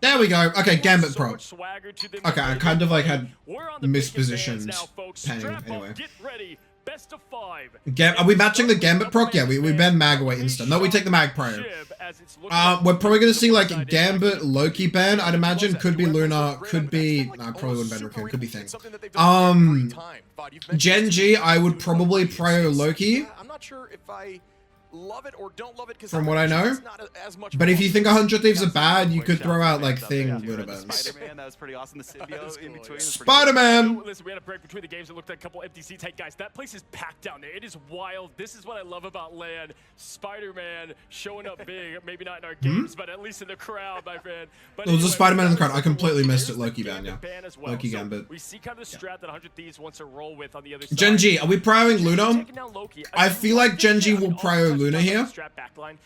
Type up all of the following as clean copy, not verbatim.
There we go. Okay, Gambit Pro. Okay, I kind of like had mispositioned penning anyway. Are we matching the Gambit proc? Yeah, we ban Mag away instant. No, we take the Mag prior. We're probably gonna see like Gambit Loki ban. I'd imagine could be Luna, could be no, probably wouldn't ban Raccoon, could be Thing. Gen G, I would probably prior Loki. I'm not sure if I love it or don't love it, from what I know. But if you think 100 Thieves are bad, you could throw out like Thing Luna bans. Spider-Man, that was pretty awesome. The symbiote in between. Spider-Man! Listen, we had a break between the games. It looked like a couple empty seats. Hey guys, that place is packed down there. It is wild. This is what I love about LAN. Spider-Man showing up big. Maybe not in our games, but at least in the crowd, my friend. But there was a Spider-Man in the crowd. I completely missed it. Loki ban, yeah. Loki so Gambit. we see kind of the strat that 100 Thieves wants to roll with on the other side. Gen G, are we prioring Luna? I feel like Gen G will prior Luna here.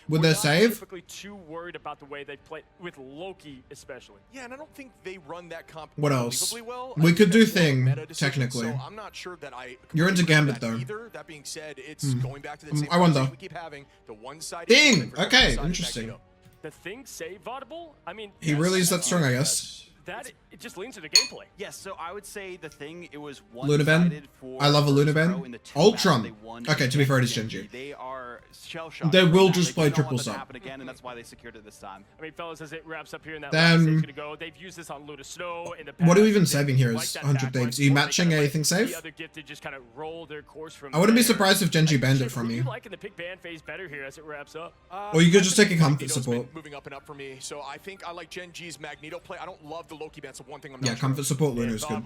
With their save? Typically too worried about the way they play with Loki, especially. Yeah, and I don't think they run that comp. What else? Well. We could do Thing technically. So I'm not sure that you're into Gambit though. Either. That being said, it's going back to the same I wonder. we keep having the one-sided Thing. Okay, interesting. The Thing save audible? I mean, he really is that strong, I guess. That it just leans to the gameplay. Yes, so I would say the Thing, it was Luna Ben. I love a Luna Ben. Ultron. Okay, to be fair, it is Gen G. They are shell-shocked. They will just play triple sub. Again, and that's why they secured it this time. I mean, fellas, as it wraps up here in that then, last gonna go. They've used this on Luna Snow in the past. What are we even saving here is 100 Thieves. Are you matching anything safe? I wouldn't be surprised if Gen G banned it from me. Liking the pick ban phase better here as it wraps up. Or you could just take a comfort support. Moving up and up for me, so I think I like Gen G's Magneto play. I don't love the Loki ban, so one thing I'm yeah, comfort support Luna is good.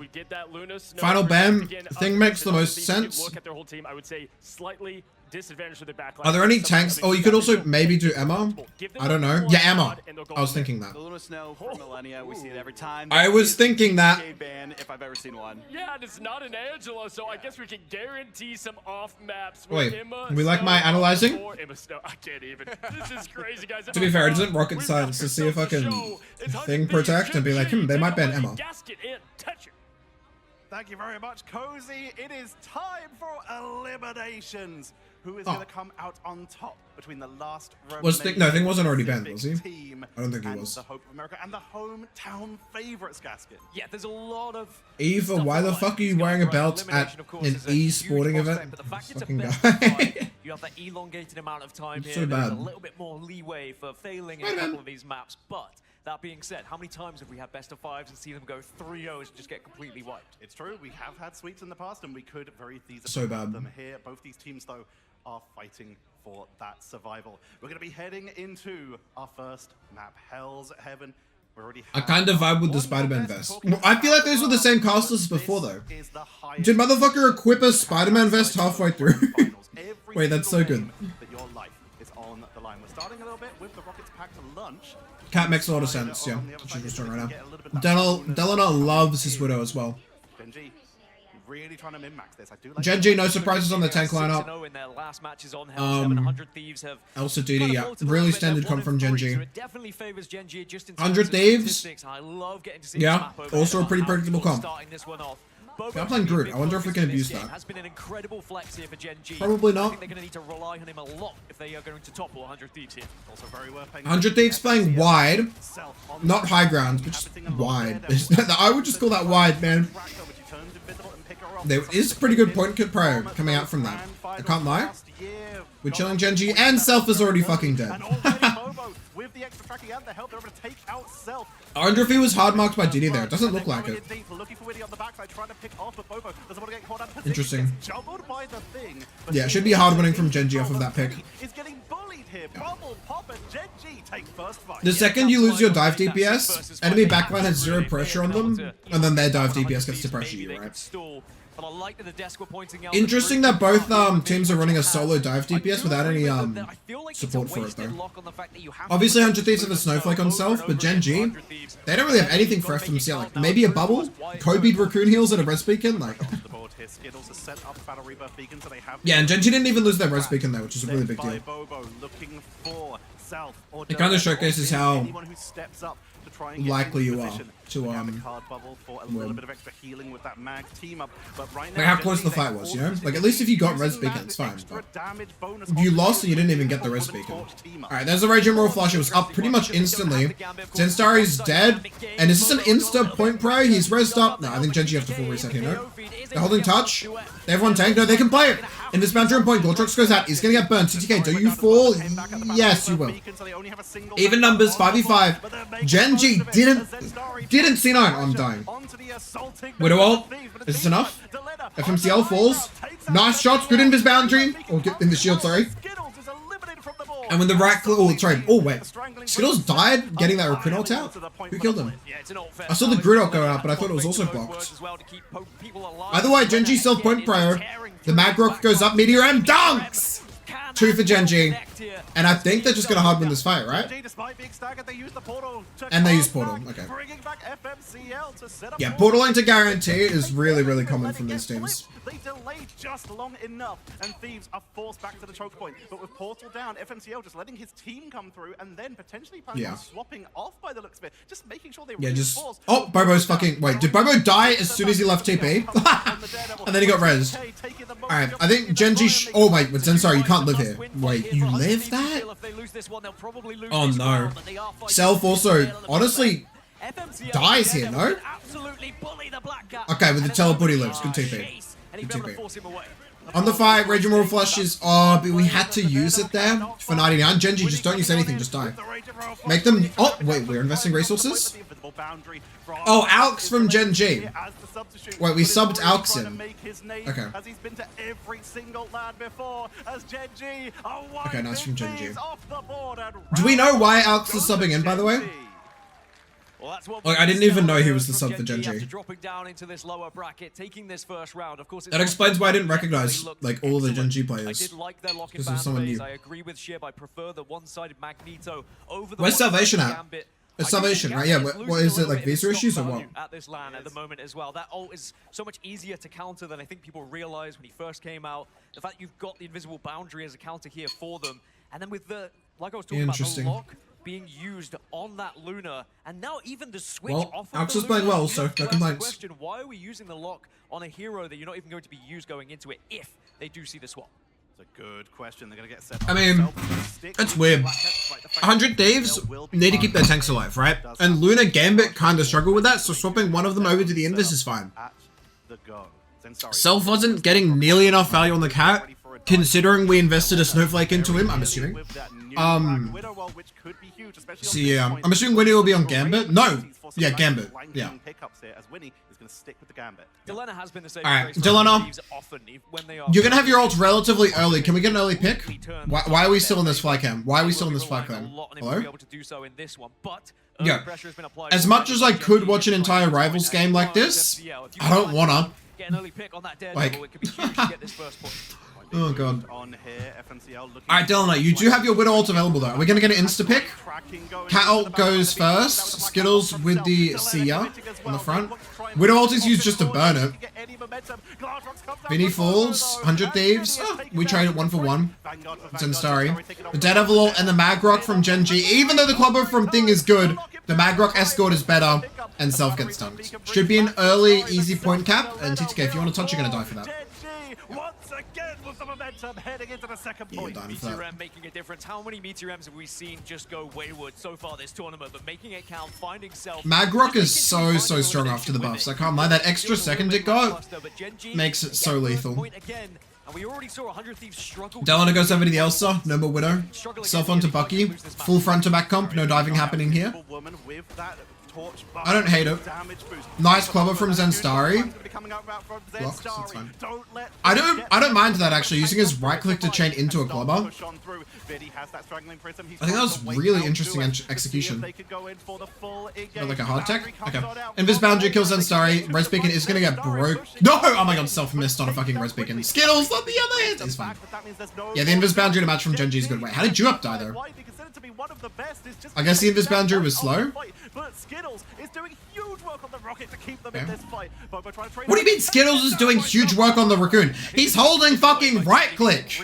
Final ban, Thing makes the most sense. Look at their whole team, I would say slightly disadvantaged for the backline. Are there any tanks? Oh, you could also maybe do Emma. I don't know. Yeah, Emma. I was thinking that. The Luna Snow for millennia, we see it every time. I was thinking that. Ban if I've ever seen one. Yeah, and it's not an Angela, so I guess we can guarantee some off maps. Wait, we like my analyzing? I can't even. This is crazy, guys. To be fair, it isn't rocket science to see if I can Thing protect and be like, they might ban Emma. Thank you very much, Cozy. It is time for eliminations. Who is going to come out on top between the last no, Thing wasn't already banned, was he? I don't think he was. The Hope of America and the hometown favorites, Gaskin. Yeah, there's a lot of Eva, why the fuck are you wearing a belt at an e-sporting event? But the fact it's fucking a guy. You have that elongated amount of time here. So bad. There's a little bit more leeway for failing in a couple of these maps, but that being said, how many times have we had best of fives and see them go 3-0s and just get completely wiped? It's true, we have had sweeps in the past and we could very easily so bad. them here. Both these teams, though, are fighting for that survival. We're going to be heading into our first map, Hell's Heaven. I kind of vibe with the Spider-Man vest. I feel like those were the same casters as before, though. Did motherfucker equip a Spider-Man vest halfway through? Wait, that's so good. That your life is on the line. We're starting a little bit with the Rockets pack to lunch. Cat makes a lot of sense, yeah. She's strong right now. Delana loves his Widow as well. Genji, really trying to min-max this. I do like Genji, no surprises on the tank lineup. Elsa Duty, yeah. Really standard comp from Genji. 100 Thieves? Yeah, also a pretty predictable comp. Yeah, I'm playing Groot. I wonder if we can abuse that. Has been an incredible flex here for Gen G. Probably not. I think they're going to need to rely on him a lot if they are going to topple 100 Thieves here. Also very worth paying 100 Thieves playing wide, not high ground, but just wide. I would just call that wide, man. There is pretty good point pro coming out from that. I can't lie. We're chilling Genji, and Self is already fucking dead. I wonder if he was hard marked by Diddy there. It doesn't look like it. Interesting. Yeah, it should be hard winning from Genji off of that pick. The second you lose your dive DPS, enemy backline has zero pressure on them, and then their dive DPS gets to pressure you, right? Interesting that both teams are running a solo dive DPS without any support for it though. Obviously 100 Thieves have a snowflake on Self, but Gen G, they don't really have anything for FMC. Like maybe a bubble, Kobe Raccoon heals and a res beacon. Like yeah, and Gen G didn't even lose their res beacon though, which is a really big deal. It kind of showcases how to try and get likely into you are position. to Now the card bubble for a little bit of extra healing with that mag team up, but right now, like how close the fight was, you know? Like at least if you got res beacon, it's fine. But if you lost and you didn't even get the res beacon. Alright, there's a Raging Roar Flash. It was up pretty much instantly. Zenstari's dead. And is this an insta point pro? He's resed up. No, I think Genji have to full reset here, no? They're holding touch. Everyone tank. No, they can play it. In this boundary point, Gortrox goes out. He's gonna get burned. TTK, do you fall? Yes, you will. Even numbers, 5v5. Genji didn't C9. I'm dying. Widow ult. Is this enough? FMCL falls. Nice shots. Good in this boundary. Or in the shield, sorry. And when the right click, oh, sorry. Oh, wait. Skittles died getting that Raccoon ult out? Who killed him? I saw the Grid ult go out, but I thought it was also blocked. Either way, Genji self-point prior. The Magrock goes up. Meteor M dunks! 2 for Genji. And I think they're just going to hard win this fight, right? And they use Portal. Okay. Yeah, Portaling to guarantee is really, really common from these teams. They delayed just long enough, and Thieves are forced back to the choke point. But with Portal down, FMCL just letting his team come through, and then potentially planning on swapping off by the looks of it. Just making sure they reinforce. Oh, Bobo's fucking... Wait, did Bobo die as soon as he left TP? And then he got rezzed. Alright, I think Genji... Oh, wait, but Zensar, you can't live here. Wait, you live that? Oh, no. Self also, honestly... dies here, no? Okay, with the teleport he lives. Good TP. Good TP. On the fight, Raging Roar Flush is... Oh, but we had to use it there for 99. Genji, just don't use anything, just die. Make them... Oh, wait, we're investing resources? Oh, Alx from Genji. Wait, we subbed Alx in. Okay. Okay, nice from Genji. Do we know why Alx is subbing in, by the way? Like, I didn't even know he was the sub for Genji. That explains why I didn't recognize, like, all of the Genji players. Because of someone new. Where's Salvation at? It's Salvation, right? Yeah, what is it, like visa issues or what? At this LAN at the moment as well. That ult is so much easier to counter than I think people realized when he first came out. The fact you've got the invisible boundary as a counter here for them. And then with the, like I was talking about, the lock being used on that Luna, and now even the switch off of Alx is playing well, so no complaints. Question, why are we using the lock on a hero that you're not even going to be used going into it if they do see the swap? It's a good question. They're going to get set. I mean, it's weird. 100 Thieves need to keep their tanks alive, right? And Luna Gambit kind of struggle with that, so swapping one of them over to the Invis is fine. Self wasn't getting nearly enough value on the cat, considering we invested a Snowflake into him, I'm assuming. So yeah, I'm assuming Winnie will be on Gambit. No, yeah, Gambit. Yeah. Alright, Delana, you're gonna have your ult relatively early. Can we get an early pick? Why are we still in this fly cam? Why are we still in this fly cam? Hello? Yeah. As much as I could watch an entire Rivals game like this, I don't wanna. Like, oh god. Alright, Delana, you do have your Widow ult available though. Are we gonna get an insta pick? Cat ult goes first. Skittles with the Sia on the front. Widow ult is used just to burn it. Vinny falls. 100 Thieves. Oh, we trade it 1 for 1. Zenstari. The Daredevil ult and the Magrock from Genji. Even though the Clubber from Thing is good, the Magrock escort is better, and Self gets stunned. Should be an early, easy point cap, and TTK, if you want to touch, you're going to die for that. Once again with the momentum heading into the second point. Meteor M making a difference. How many Meteor M's have we seen just go wayward so far this tournament? But making it count, finding Self. Magrock is so strong after the buffs. I can't lie. That extra second it got makes it so lethal. Delana goes over to the Elsa. No more Widow. Self onto Bucky. Full front to back comp. No diving happening here. I don't hate it. Nice clubber from Zenstari. Blocked, that's fine. I don't mind that actually, using his right click to chain into a clubber. I think that was really interesting execution. Like a hard tech? Okay. Invis boundary kills Zenstari. Res beacon is gonna get broke. No! Oh my god, Self missed on a fucking res beacon. Skittles on the other hand! It's fine. Yeah, the Invis boundary to match from Genji is good. Wait, how did you up die though? I guess the Invis boundary was slow. But Skittles is doing huge work on the rocket to keep them in this fight. What do you mean Skittles is doing huge work on the Raccoon? He's holding fucking right click.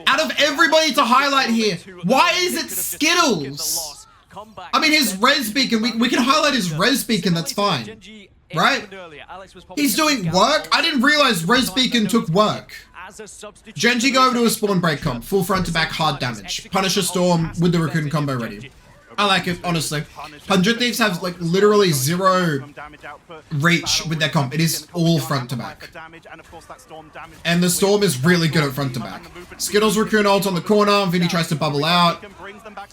Out of everybody to highlight here, why is it Skittles? comeback. I mean, his res beacon, we can highlight his res beacon, that's fine. Right? He's doing work? I didn't realize res beacon took work. GENG go over to a spawn break comp, full front to back, hard damage. Punisher Storm with the Raccoon combo ready. I like it, honestly. 100 Thieves have like literally 0 reach with their comp. It is all front to back. And the Storm is really good at front to back. Skittles Raccoon ult on the corner, Vinny tries to bubble out.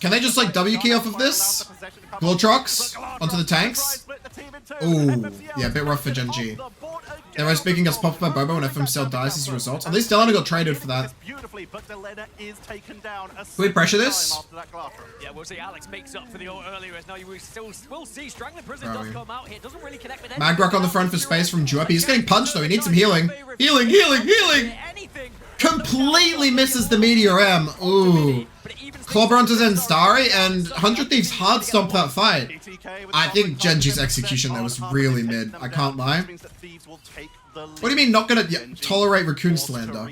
Can they just like W key off of this? Glortrox onto the tanks. Ooh, yeah, a bit rough for GENG. Their res beacon gets popped by Bobo when FMCL dies as a result. At least Delana got traded for that. Can we pressure this? Yeah, we'll see. Alex makes up for the earlier. Now you will see Strangling Prison does come out here. Doesn't really connect with Magrock on the front for space from Juep. He's getting punched though. He needs some healing. Healing, healing, healing! Completely misses the Meteor M. Ooh. Clobber onto Zenstari and 100 Thieves hard stomp that fight. I think GENG's execution there was really mid. I can't lie. What do you mean not gonna tolerate Raccoon slander?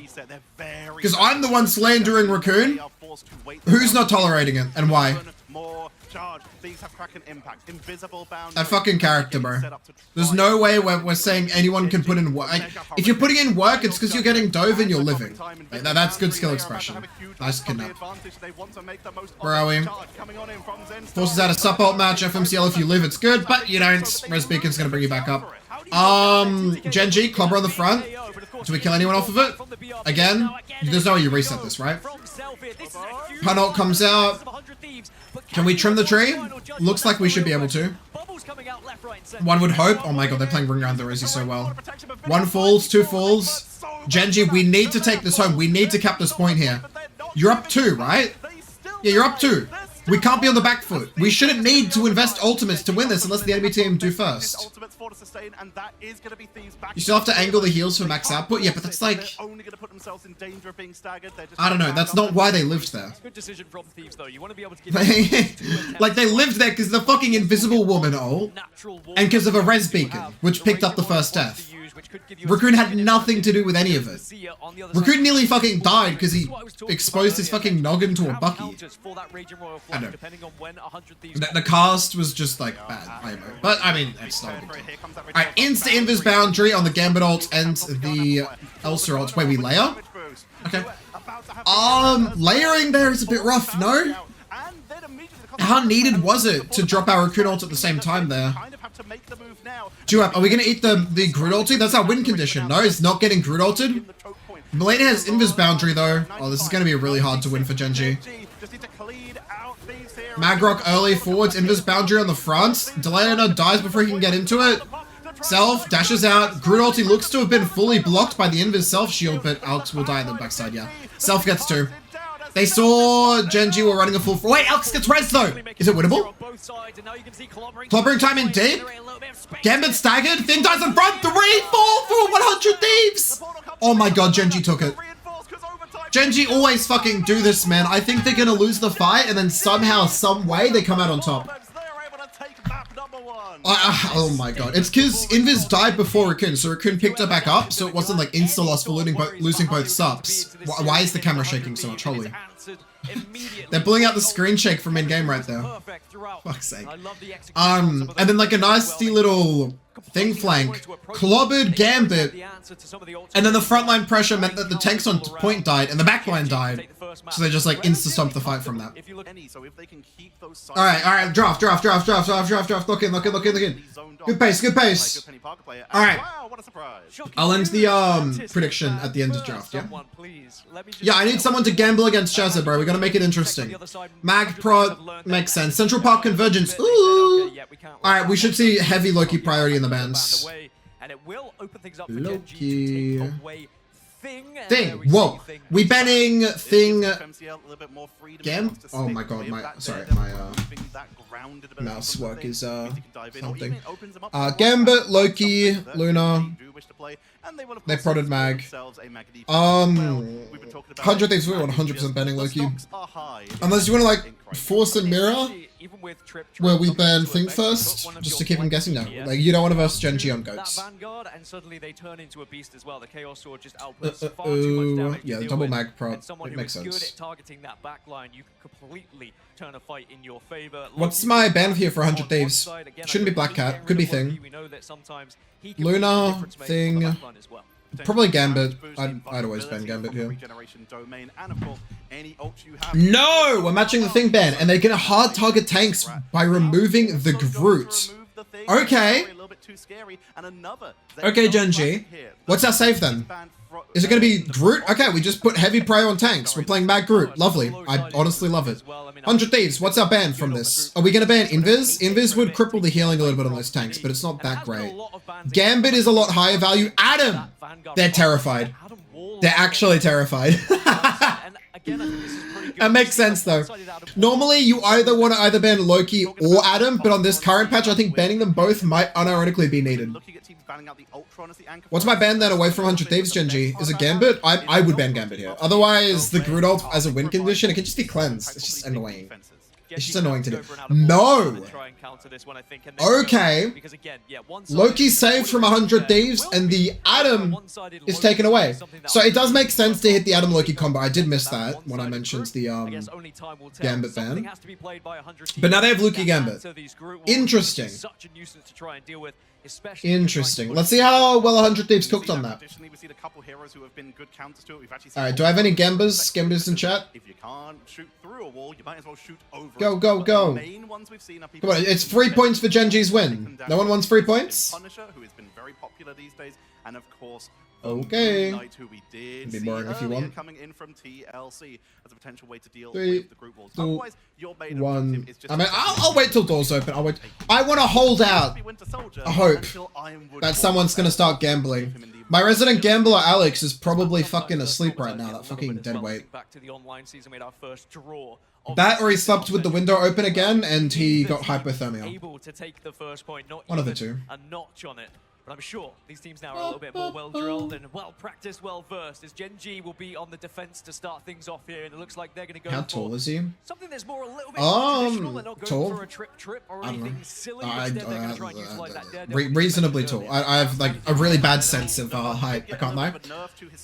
Because I'm the one slandering Raccoon? Who's not tolerating it and why? That fucking character, bro. There's no way we're saying anyone can put in work. Like, if you're putting in work, it's because you're getting dove and you're living. Like, that's good skill expression. Nice kidnap. Where are we? Forces out a support match. FMCL, if you live, it's good, but you don't. Res Beacon's gonna bring you back up. GENG, Clobber on the front. Do we kill anyone off of it? Again? There's no way you reset this, right? Punalt comes out. Can we trim the tree? Looks like we should be able to. One would hope. Oh my god, they're playing Ring Around the Rosie so well. 1 falls, 2 falls. GENG, we need to take this home. We need to cap this point here. You're up 2, right? Yeah, you're up 2. We can't be on the back foot. We shouldn't need to invest ultimates to win this unless the enemy team do first. You still have to angle the heals for max output? Yeah, but that's like... I don't know, that's not why they lived there. Good decision from Thieves though. You want to be able to give like they lived there because the fucking invisible woman ult and because of a res beacon, which picked up the first death. Raccoon had nothing to do with any of it. Raccoon nearly fucking died because he exposed his fucking noggin to a bucky. I know. The cast was just like bad, but I mean, it's not a big deal. Alright, insta-invis boundary on the Gambit ult and the Elsa ult. Wait, we layer? Okay. Layering there is a bit rough, no? How needed was it to drop our Raccoon ult at the same time there? Juep, are we gonna eat the Groot ulti? That's our win condition. No, it's not getting Groot ulted. Melania has invis boundary though. Oh, this is gonna be really hard to win for GENG. Magrock early forwards, invis boundary on the front. Delana dies before he can get into it. Self dashes out. Groot ulti looks to have been fully blocked by the invis self shield, but Alex will die on the backside, yeah. Self gets 2. They saw GENG were running a full... Wait, Alex gets res though! Is it winnable? Clobbering time in deep. Gambit staggered. Thing dies in front. 3 fall for 100 Thieves! Oh my god, GENG took it. GENG always fucking do this, man. I think they're gonna lose the fight and then somehow, some way, they come out on top. Oh my god. It's because Invis died before Raccoon, so Raccoon picked her back up, so it wasn't like insta-loss for losing both subs. Why is the camera shaking so much? Holy. They're pulling out the screen shake from in-game right there. Fuck's sake. And then like a nasty little thing flank, clobbered Gambit, and then the frontline pressure meant that the tanks on point died and the backline died. So they just like insta-stomped the fight from that. Alright, draft. Look in. Good pace. Alright. I'll end the prediction at the end of draft, yeah? Yeah, I need someone to gamble against Shazza, bro. We gotta make it interesting. Mag prod makes sense. Central Park Convergence. Ooh! Alright, we should see heavy Loki priority in the bands. Loki. Thing. Whoa. We banning Thing. Gam? Oh my god, my mouse work is something. Gambit, Loki, Luna. They prodded Mag. 100 Thieves, we want 100% banning Loki. Unless you want to like force a mirror even with Trip, Will we ban Thing first? Just to keep him guessing? No. Like, you don't want to verse Gen G on goats. That Vanguard, and suddenly they turn into a beast as well. The Chaos Sword just outputs far too much damage. Yeah, the double mag prop. It makes sense. Good at targeting that backline, you can completely turn a fight in your favor. What's my ban here for 100 Thieves? Shouldn't be Black Cat. Could be Thing. Luna, Thing. Probably Gambit. I'd always ban Gambit here. No! We're matching the Thing ban, and they're gonna hard target tanks by removing the Groot. Okay. Okay, Gen G. What's our save then? Is it going to be Groot? Okay, we just put heavy prio on tanks. We're playing Mad Groot. Lovely. I honestly love it. 100 Thieves. What's our ban from this? Are we going to ban Invis? Invis would cripple the healing a little bit on those tanks, but it's not that great. Gambit is a lot higher value. Adam! They're terrified. They're actually terrified. That makes sense though. Normally you either want to ban Loki or Adam, but on this current patch I think banning them both might unironically be needed. What's my ban then away from 100 Thieves, Gen G? Is it Gambit? I would ban Gambit here. Otherwise the Groot ult as a win condition, it can just be cleansed. It's just annoying. It's just annoying to do. No! Okay. Loki saved from 100 Thieves and the Adam is taken away. So it does make sense to hit the Adam Loki combo. I did miss that when I mentioned the Gambit ban. But now they have Loki Gambit. Interesting. Interesting. Let's see how well 100 Thieves cooked on that. Alright, do I have any Gambas in chat? If you can't shoot through a wall, you might as well shoot over. Go, go, go. Come on, it's 3 points for Gen G's win. No one wants 3 points? Punisher, who has been very popular these days, and of course, okay. who we did be boring if you want. Coming in from TLC as a potential way to deal 3, with the group walls. 2, Otherwise, your main 1. I mean, I'll wait till doors open. I'll wait. I want to hold out a hope that someone's gonna start gambling. My resident gambler Alex is probably fucking asleep right now. That fucking dead weight. That or he slept with the window open again and he got hypothermia. One of the two. But I'm sure these teams now are a little bit more well-drilled and well-practiced, well-versed, as Gen G will be on the defense to start things off here, and it looks like they're going to go How tall is he? Something that's more a little bit traditional. They're not going tall? for a trip or anything silly. Instead, they're going to try and utilize that daredevil. Reasonably tall. I have like a really bad sense of height. I can't lie.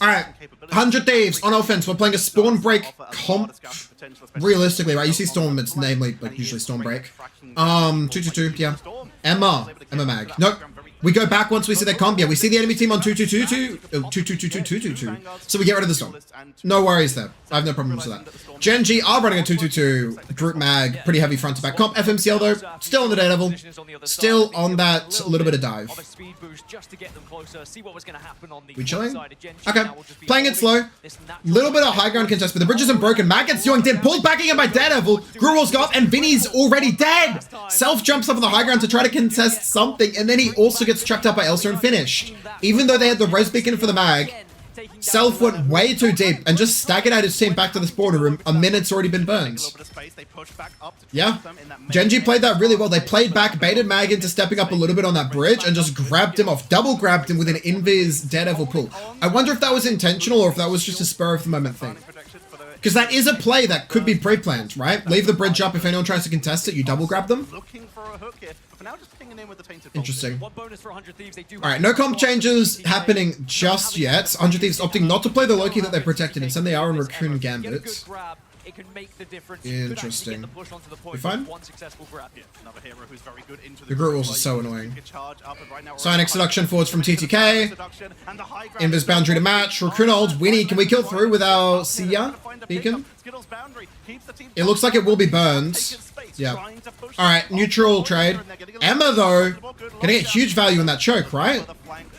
Alright, 100 Thieves on offense. We're playing a spawn break comp. Realistically, right? You see Storm, it's namely like usually Storm break. 222, yeah. Emma Mag. Nope. We go back once we see their comp. Yeah, we see the enemy team on 222. So we get rid of the Storm. No worries there. I have no problems with that. Gen G are running a 222 Groot Mag. Pretty heavy front to back comp. FMCL though, still on the Daredevil. Still on that little bit of dive. We chilling? Okay. Playing it slow. Little bit of high ground contest, but the bridge isn't broken. Mag gets yoinked in, pulled back again by Daredevil. Groot rolls off, and Vinny's already dead. Self jumps up on the high ground to try to contest something, and then he also gets trapped up by Elsa and finished. Even though they had the res beacon for the mag, Self went way too deep and just staggered out his team back to the spawner room. A minute's already been burned. Yeah. Gen G played that really well. They played back, baited mag into stepping up a little bit on that bridge and just grabbed him off. Double grabbed him with an invis Daredevil pull. I wonder if that was intentional or if that was just a spur of the moment thing. Because that is a play that could be pre-planned, right? Leave the bridge up. If anyone tries to contest it, you double grab them. Interesting. Alright, no comp changes happening just yet. 100 Thieves opting not to play the Loki that they protected. Instead, they are on Raccoon Gambit. Interesting. We fine? The Groot Walls are so annoying. Psionic Seduction forwards from TTK. Invis Boundary to match. Raccoon ult. Winnie, can we kill through with our Sia beacon? It looks like it will be burned. Yeah. Alright, neutral trade. Emma, though, gonna get huge value in that choke, right?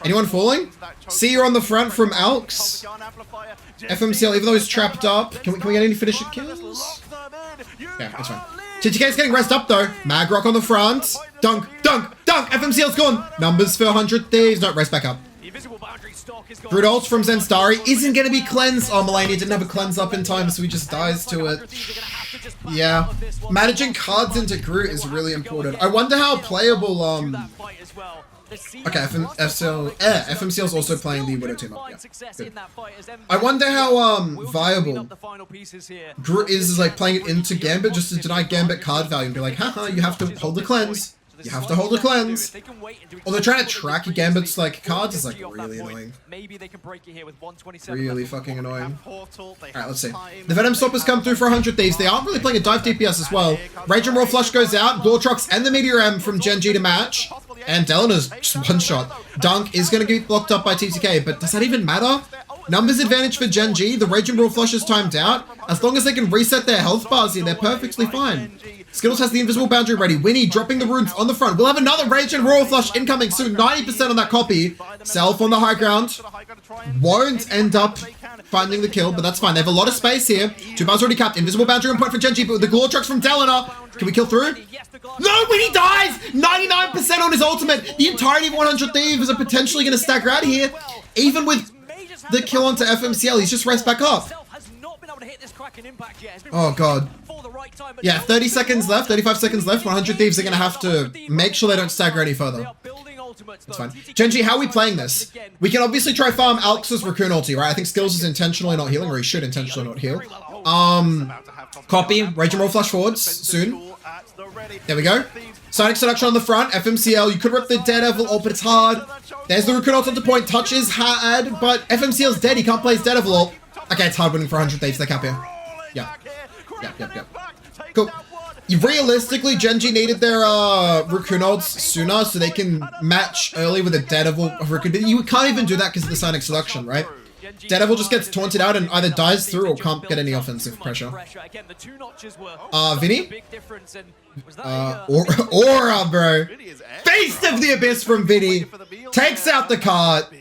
Anyone falling? Sia on the front from Alks. FMCL, even though he's trapped up. Can we get any finisher kills? Yeah, that's fine. TTK's getting rest up, though. Magrock on the front. Dunk, dunk, dunk. FMCL's gone. Numbers for 100 Thieves. No, rest back up. Groot ult from Zenstari isn't going to be cleansed. Oh, Melania didn't have a cleanse up in time, so he just dies to it. Yeah. Managing cards into Groot is really important. I wonder how playable Okay, FMCL is also playing the Widow team up. Yeah, good. I wonder how viable is like playing it into Gambit just to deny Gambit card value and be like, haha, you have to hold the cleanse. You have to hold a cleanse. Although trying to track Gambit's like cards is like really annoying. Really fucking annoying. Alright, let's see. The Venom Stoppers come through for 100 Thieves. They aren't really playing a dive DPS as well. Rage and Roar Flush goes out. Gloretrox and the Meteor M from GENG to match. And Delena's just one shot. Dunk is going to get blocked up by TTK, but does that even matter? Numbers advantage for GENG. The Rage and Roar Flush is timed out. As long as they can reset their health bars here, they're perfectly fine. Skittles has the invisible boundary ready. Winnie dropping the runes on the front. We'll have another Rage and Roar Flush incoming soon. 90% on that copy. Self on the high ground. Won't end up finding the kill, but that's fine. They have a lot of space here. 2 bars already capped. Invisible boundary on point for GENG, but with the Gloretrox from Delena. Can we kill through? No, Winnie dies! 99% on his ultimate. The entirety of 100 Thieves are potentially going to stagger out of here. Even with the kill onto FMCL, he's just raced back up. Oh god. Yeah, 30 seconds left, 35 seconds left. 100 Thieves are going to have to make sure they don't stagger any further. That's fine. GENG, how are we playing this? We can obviously try farm Alx's Raccoon ulti, right? I think Skills is intentionally not healing, or he should intentionally not heal. Copy. Rage and Roll Flash forwards soon. There we go. Sonic Seduction on the front. FMCL, you could rip the Daredevil ult, but it's hard. There's the Raccoon ult onto point. Touch is hard, but FMCL's dead. He can't play his Daredevil ult. Okay, it's hard winning for 100 Thieves. They cap here. Yeah. Cool. Realistically, GENG needed their Raccoon ults sooner so they can match early with a Daredevil Raccoon. You can't even do that because of the Sonic Seduction, right? Daredevil just gets taunted out and either dies through or can't get any offensive pressure. Vinny? Aura, bro. Feast of the Abyss from Vinny. Takes out the cart.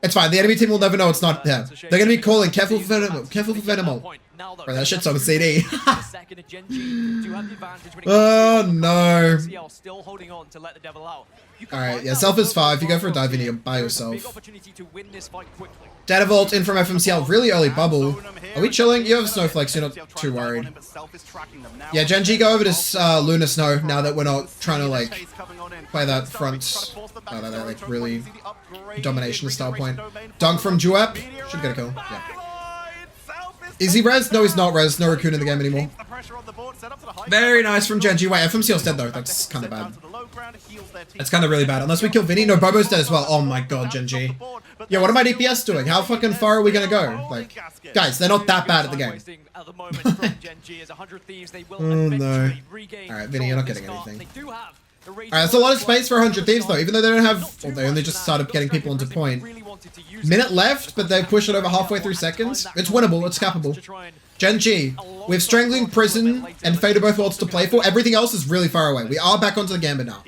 It's fine. The enemy team will never know it's not there. They're going to be calling, careful for Venom. Careful for Venom. Bro, that shit's on the CD. Oh, no. Alright, yeah, Self is 5. You go for a dive in here by yourself. Daredevil ult in from FMCL. Really early bubble. Are we chilling? You have snowflakes. You're not too worried. Yeah, GENG, go over to Luna Snow now that we're not trying to, like, play that front. That like, really domination style point. Dunk from Juep. Should get a kill. Yeah. Is he res? No, he's not res. No Raccoon in the game anymore. Very nice from GENG. Wait, FMCL's dead though. That's kind of bad. That's kind of really bad. Unless we kill Vinny. No, Bobo's dead as well. Oh my god, GENG. Yeah, what are my DPS doing? How fucking far are we gonna go? Like, guys, they're not that bad at the game. Oh no. Alright, Vinny, you're not getting anything. Alright, that's a lot of space for 100 Thieves though, even though they don't have, well, they only just started getting people into point. Minute left, but they push it over halfway through seconds. It's winnable, it's capable. GENG, we have Strangling Prison and Fate of Both Worlds to play for. Everything else is really far away. We are back onto the Gambit now.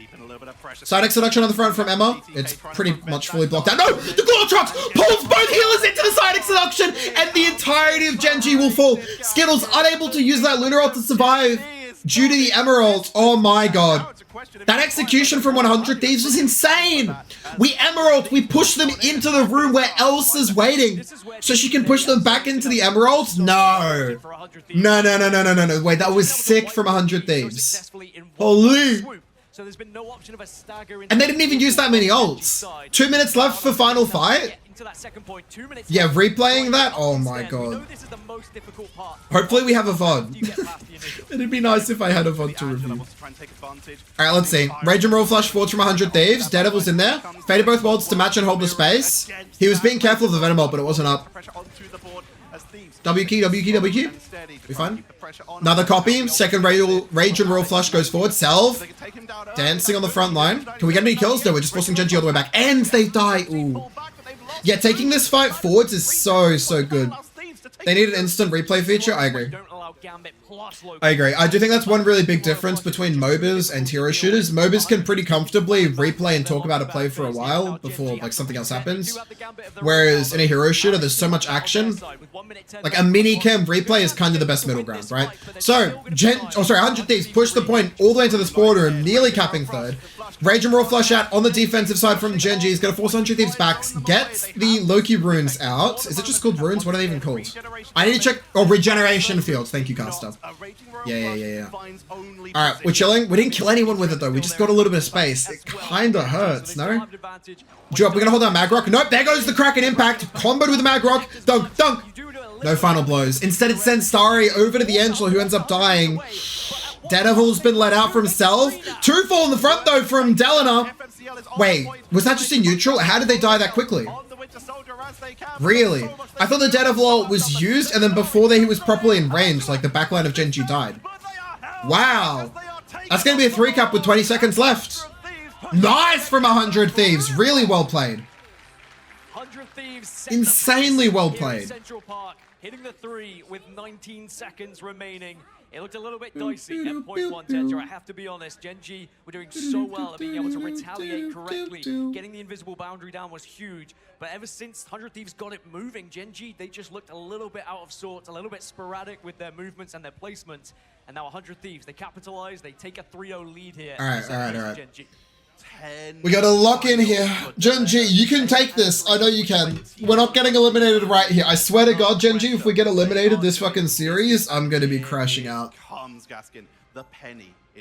Sonic Seduction on the front from Emma. It's pretty much fully blocked out. No! The Gloretrox pulls both healers into the Sonic Seduction and the entirety of GENG will fall. Skittles unable to use that Lunar ult to survive due to the Emerald. Oh my god. That execution from 100 Thieves was insane! We Emerald, we push them into the room where Elsa's waiting so she can push them back into the Emeralds? No. No. Wait, that was sick from 100 Thieves. Holy. And they didn't even use that many ults. 2 minutes left for final fight? Yeah, replaying that? Oh my god. Hopefully we have a VOD. It'd be nice if I had a VOD to review. Alright, let's see. Rage and Roll Flash forwards from 100 Thieves. Daredevil's in there. Fate of Both Worlds to match and hold the space. He was being careful of the Venom ult, but it wasn't up. W key. We fine? Another copy. Second Rage and Roll Flush goes forward. Self. Dancing on the front line. Can we get any kills? No, we're just forcing GENG all the way back. And they die. Ooh. Yeah, taking this fight forwards is so good. They need an instant replay feature. I agree. I do think that's one really big difference between MOBAs and hero shooters. MOBAs can pretty comfortably replay and talk about a play for a while before like something else happens. Whereas in a hero shooter, there's so much action. Like a mini cam replay is kind of the best middle ground, right? So, 100 Thieves push the point all the way into this border and nearly capping third. Rage and Roar flush out on the defensive side from GENG. He's going to force 100 Thieves back. Gets the Loki runes out. Is it just called runes? What are they even called? I need to check. Oh, regeneration fields. Thank you, Caster. Yeah. Alright, we're chilling. We didn't kill anyone with it, though. We just got a little bit of space. It kind of hurts, no? Drop. We're going to hold down Magrock. Nope, there goes the Kraken Impact. Comboed with the Magrock. Dunk, dunk. No final blows. Instead, it sends Starry over to the Angela, who ends up dying. Daredevil's been let out for himself. 2 fall in the front, though, from Delana. Wait, was that just in neutral? How did they die that quickly? Really? I thought the Daredevil ult was used, and then before that he was properly in range, like the backline of GENG died. Wow. That's going to be a 3-cap with 20 seconds left. Nice from 100 Thieves. Really well played. Insanely well played. Hitting the 3 with 19 seconds remaining. It looked a little bit dicey at 0.1 Tetra. I have to be honest, GENG were doing so well at being able to retaliate correctly. Getting the invisible boundary down was huge. But ever since 100 Thieves got it moving, GENG, they just looked a little bit out of sorts, a little bit sporadic with their movements and their placements. And now 100 Thieves, they capitalize, they take a 3-0 lead here. All right. We got to lock in here. GENG, you can take this. I know you can. We're not getting eliminated right here. I swear to God, GENG, if we get eliminated this fucking series, I'm going to be crashing out.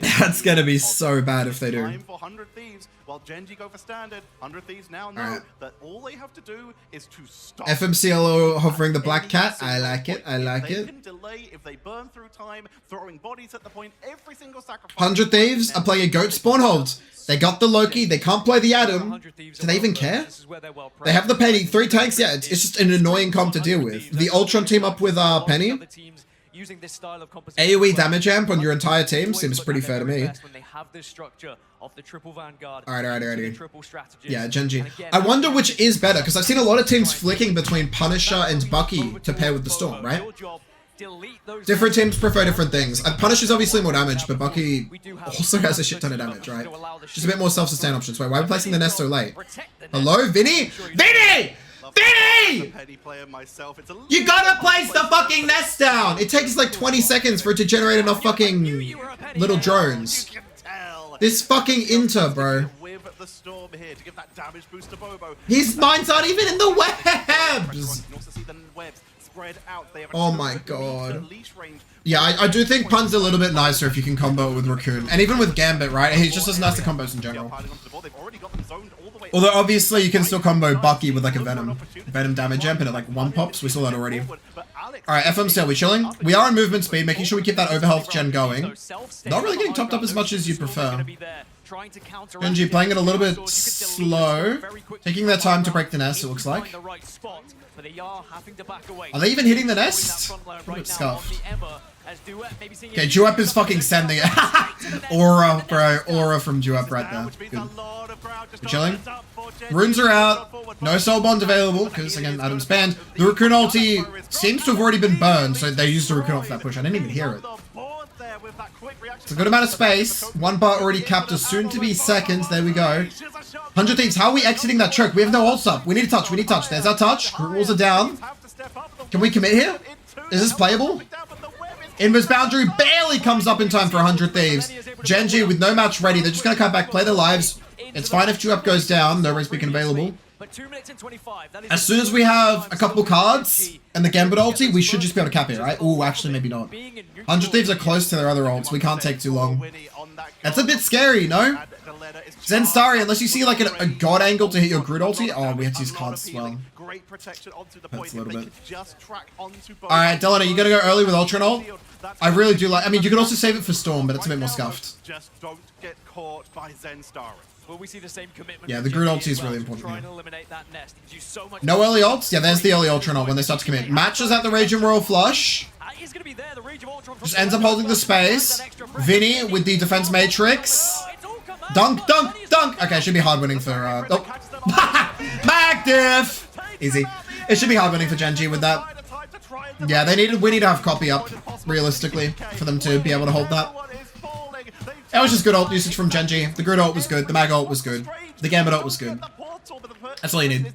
That's going to be so bad if they do. Time for 100 Thieves. While GENG go for standard, 100 Thieves now know that all they have to do is to stop. FMCLO hovering the black cat. I like it. I like it. They can delay if they burn through time, throwing bodies at the point. Every single sacrifice. 100 Thieves are playing a goat spawn hold. They got the Loki. They can't play the Adam. Do they even care? They have the Penny. 3 tanks. Yeah, it's just an annoying comp to deal with. The Ultron team up with Penny. AoE damage amp on your entire team seems pretty fair to me. Alright. Yeah, GENG. I wonder which is better, because I've seen a lot of teams flicking between Punisher and Bucky to pair with the Storm, right? Different teams prefer different things. Punisher's obviously more damage, but Bucky also has a shit ton of damage, right? Just a bit more self-sustain options. Wait, why are we placing the nest so late? Hello, Vinny? Vinny! Vinny! You gotta place the fucking nest down! It takes like 20 seconds for it to generate enough fucking little drones. This fucking Inter, bro. His mines aren't even in the webs! Oh my god. Yeah, I do think Pun's a little bit nicer if you can combo it with Raccoon. And even with Gambit, right? He just has nicer combos in general. Although obviously you can still combo Bucky with like a Venom damage amp and it like 1 pops. We saw that already. Alright, FMC, are we chilling? We are in movement speed, making sure we keep that overhealth gen going. Not really getting topped up as much as you prefer. GENG playing it a little bit slow. Taking their time to break the nest, it looks like. Are they even hitting the nest? A little bit scuffed. Okay, Duep is fucking sending it. Aura, bro. Aura from Duep right there. Good. We're chilling. Runes are out. No soul bond available, because again, Adam's banned. The Raccoon ulti seems to have already been burned, so they used the Raccoon ult for that push. I didn't even hear it. It's a good amount of space. 1 bar already capped as soon to be seconds. There we go. 100 Thieves, how are we exiting that choke? We have no ults up. We need a touch. We need touch. There's our touch. Rules are down. Can we commit here? Is this playable? Invis boundary barely comes up in time for 100 Thieves. GENG with no match ready. They're just going to come back, play their lives. It's fine if Duep goes down. No race beacon available. As soon as we have a couple cards and the Gambit ulti, we should just be able to cap it, right? Oh, actually, maybe not. 100 Thieves are close to their other ults. We can't take too long. That's a bit scary, no? Zen Starry, unless you see like a god angle to hit your Groot ulti. Oh, we have to use cards as well. That's a little bit. Alright, Delana, you gotta go early with Ultron ult? I really do like. I mean, you could also save it for Storm, but it's a bit more scuffed. Just don't get caught by Zen Starry. Will we see the same commitment? Yeah, the Groot ulti is really important here. So no early ults? Yeah, there's the early Ultron ult when they start to commit. Matches at the Rage and Royal Flush. Just ends up holding the space. Vinny with the defense matrix. Dunk, dunk, dunk. Okay, it should be hard winning for Mag diff. Easy. It should be hard winning for GENG with that. Yeah, we need to have copy up, realistically, for them to be able to hold that. It was just good ult usage from GENG. The Groot ult was good. The Mag ult was good. The Gambit ult was good. That's all you need.